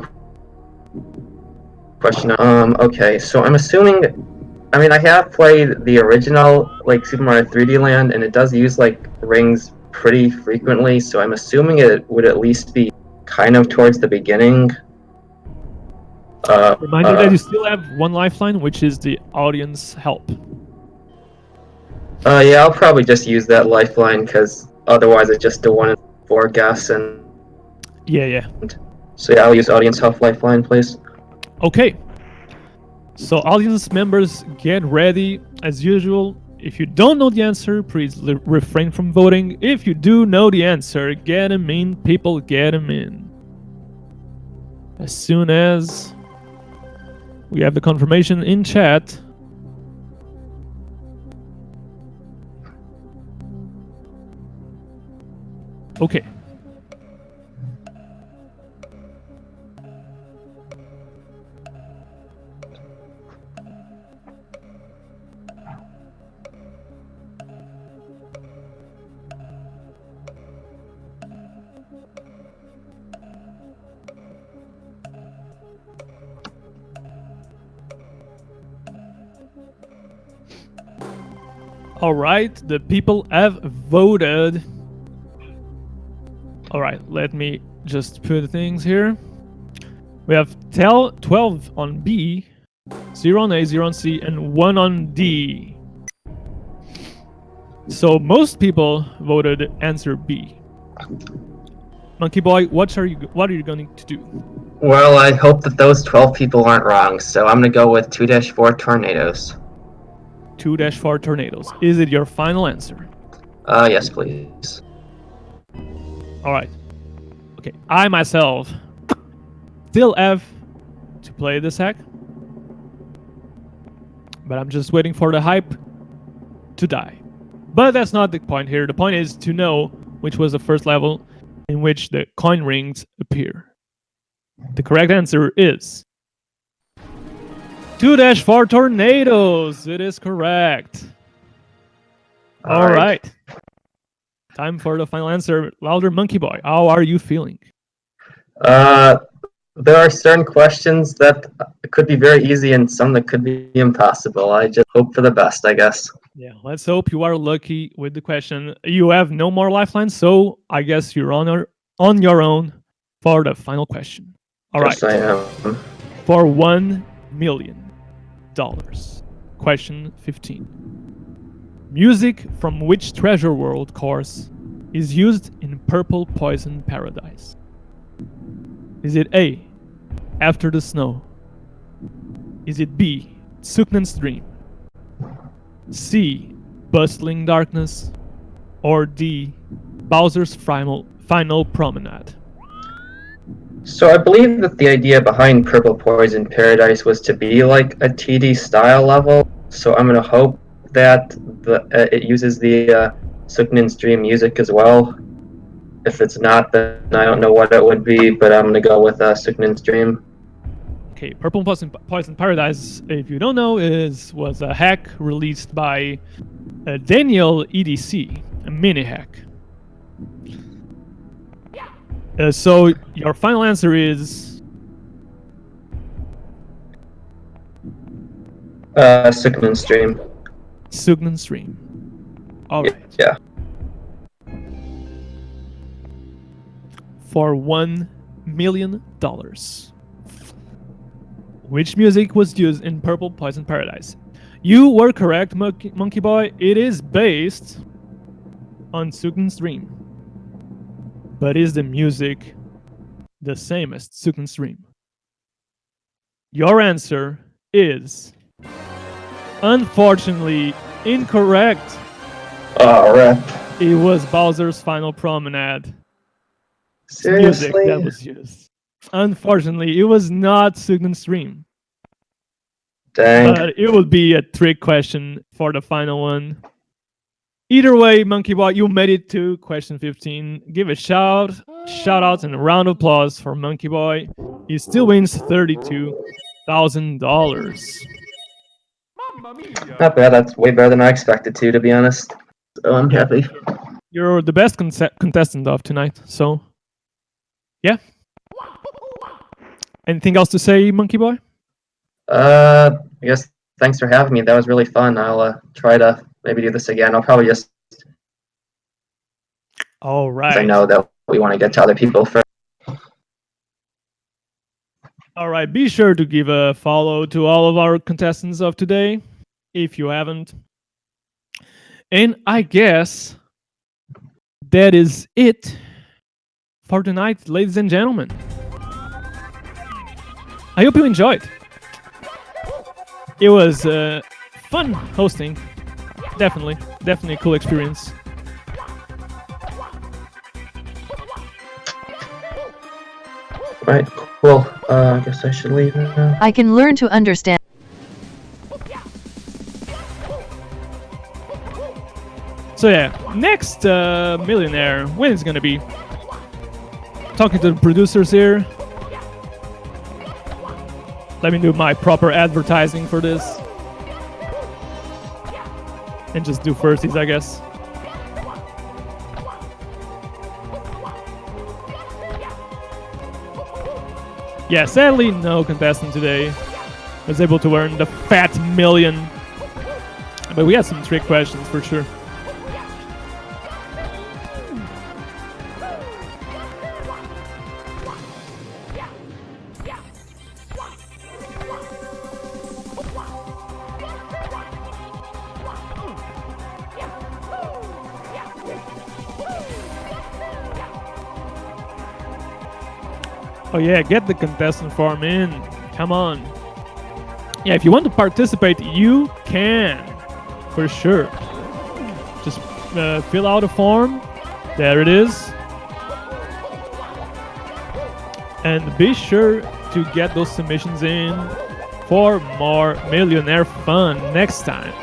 question. Okay, so I'm assuming. I mean, I have played the original, like, Super Mario 3D Land, and it does use, like, rings pretty frequently, so I'm assuming it would at least be kind of towards the beginning. Remind you that you still have 1 lifeline, which is the audience help. Yeah, I'll probably just use that lifeline, because otherwise it's just a 1 in 4 guess, and... Yeah. So yeah, I'll use audience help lifeline, please. Okay. So audience members, get ready. As usual, if you don't know the answer, please refrain from voting. If you do know the answer, get them in, people, get them in. As soon as we have the confirmation in chat. Okay. All right, the people have voted. All right, let me just put things here. We have 12 on B, 0 on A, 0 on C, and 1 on D. So most people voted answer B. Monkey Boy, what are you going to do? Well, I hope that those 12 people aren't wrong, so I'm gonna go with 2-4 Tornadoes. 2-4 Tornadoes. Is it your final answer? Yes, please. All right. Okay, I myself still have to play this hack, but I'm just waiting for the hype to die. But that's not the point here. The point is to know which was the first level in which the coin rings appear. The correct answer is 2-4 Tornadoes. It is correct. All right. Time for the final answer. LouderMonkeyBoy, how are you feeling? There are certain questions that could be very easy and some that could be impossible. I just hope for the best, I guess. Yeah, let's hope you are lucky with the question. You have no more lifelines, so I guess you're on your own for the final question. All right. Yes, I am. For $1 million. Question 15. Music from which Treasure World course is used in Purple Poison Paradise? Is it A, After the Snow? Is it B, Suknan's Dream? C, Bustling Darkness? Or D, Bowser's Final Promenade? So I believe that the idea behind Purple Poison Paradise was to be like a TD style level. So I'm gonna hope that it uses the Suknin stream music as well. If it's not, then I don't know what it would be, but I'm gonna go with Suknin stream. Okay, Purple Poison Paradise, if you don't know, was a hack released by Daniel EDC, a mini hack. So your final answer is Suknin stream. Sugnan Stream. All right. Yeah. For $1 million. Which music was used in Purple Poison Paradise? You were correct, Monkey Boy. It is based on Sugnan Stream. But is the music the same as Sugnan Stream? Your answer is unfortunately incorrect. Alright. It was Bowser's Final Promenade. Seriously? Music that was used. Unfortunately, it was not Sugnan Stream. Dang. But it would be a trick question for the final one. Either way, Monkey Boy, you made it to question 15. Give a shout out, and a round of applause for Monkey Boy. He still wins $32,000. Not bad. That's way better than I expected to be honest. So I'm happy. You're the best contestant of tonight, so yeah. Anything else to say, Monkey Boy? I guess thanks for having me. That was really fun. I'll try to maybe do this again. I'll probably just. All right. I know that we want to get to other people first. All right. Be sure to give a follow to all of our contestants of today, if you haven't. And I guess that is it for tonight, ladies and gentlemen. I hope you enjoyed. It was fun hosting. Definitely a cool experience. Right, cool. I guess I should leave now. I can learn to understand. So yeah, next Millionaire, when it's gonna be? Talking to the producers here. Let me do my proper advertising for this. And just do firsties, I guess. Yeah, sadly, no contestant today was able to earn the fat million. But we had some trick questions for sure. Oh yeah, get the contestant form in. Come on. Yeah, if you want to participate, you can. For sure. Just fill out a form. There it is. And be sure to get those submissions in for more Millionaire fun next time.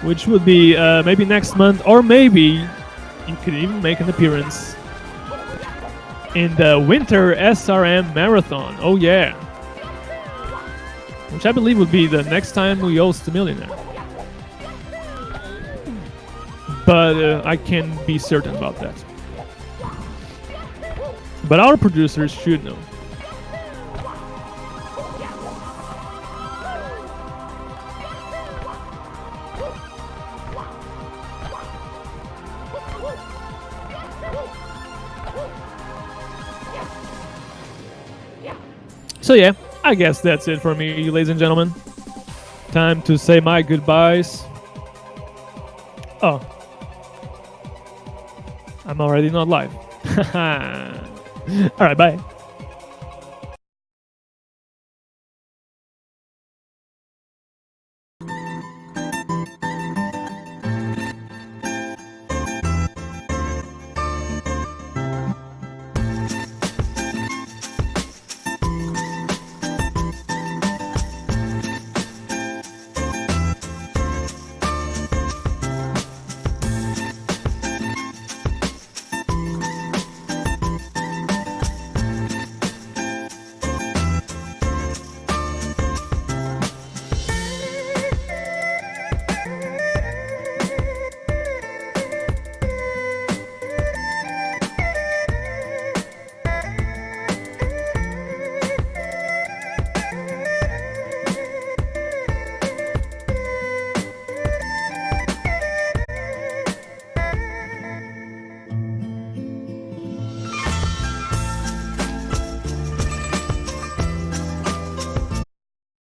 Which would be maybe next month, or maybe you could even make an appearance in the Winter SRM Marathon. Oh yeah. Which I believe will be the next time we host the Millionaire. But I can't be certain about that. But our producers should know. So yeah, I guess that's it for me, ladies and gentlemen. Time to say my goodbyes. Oh. I'm already not live. Alright, bye.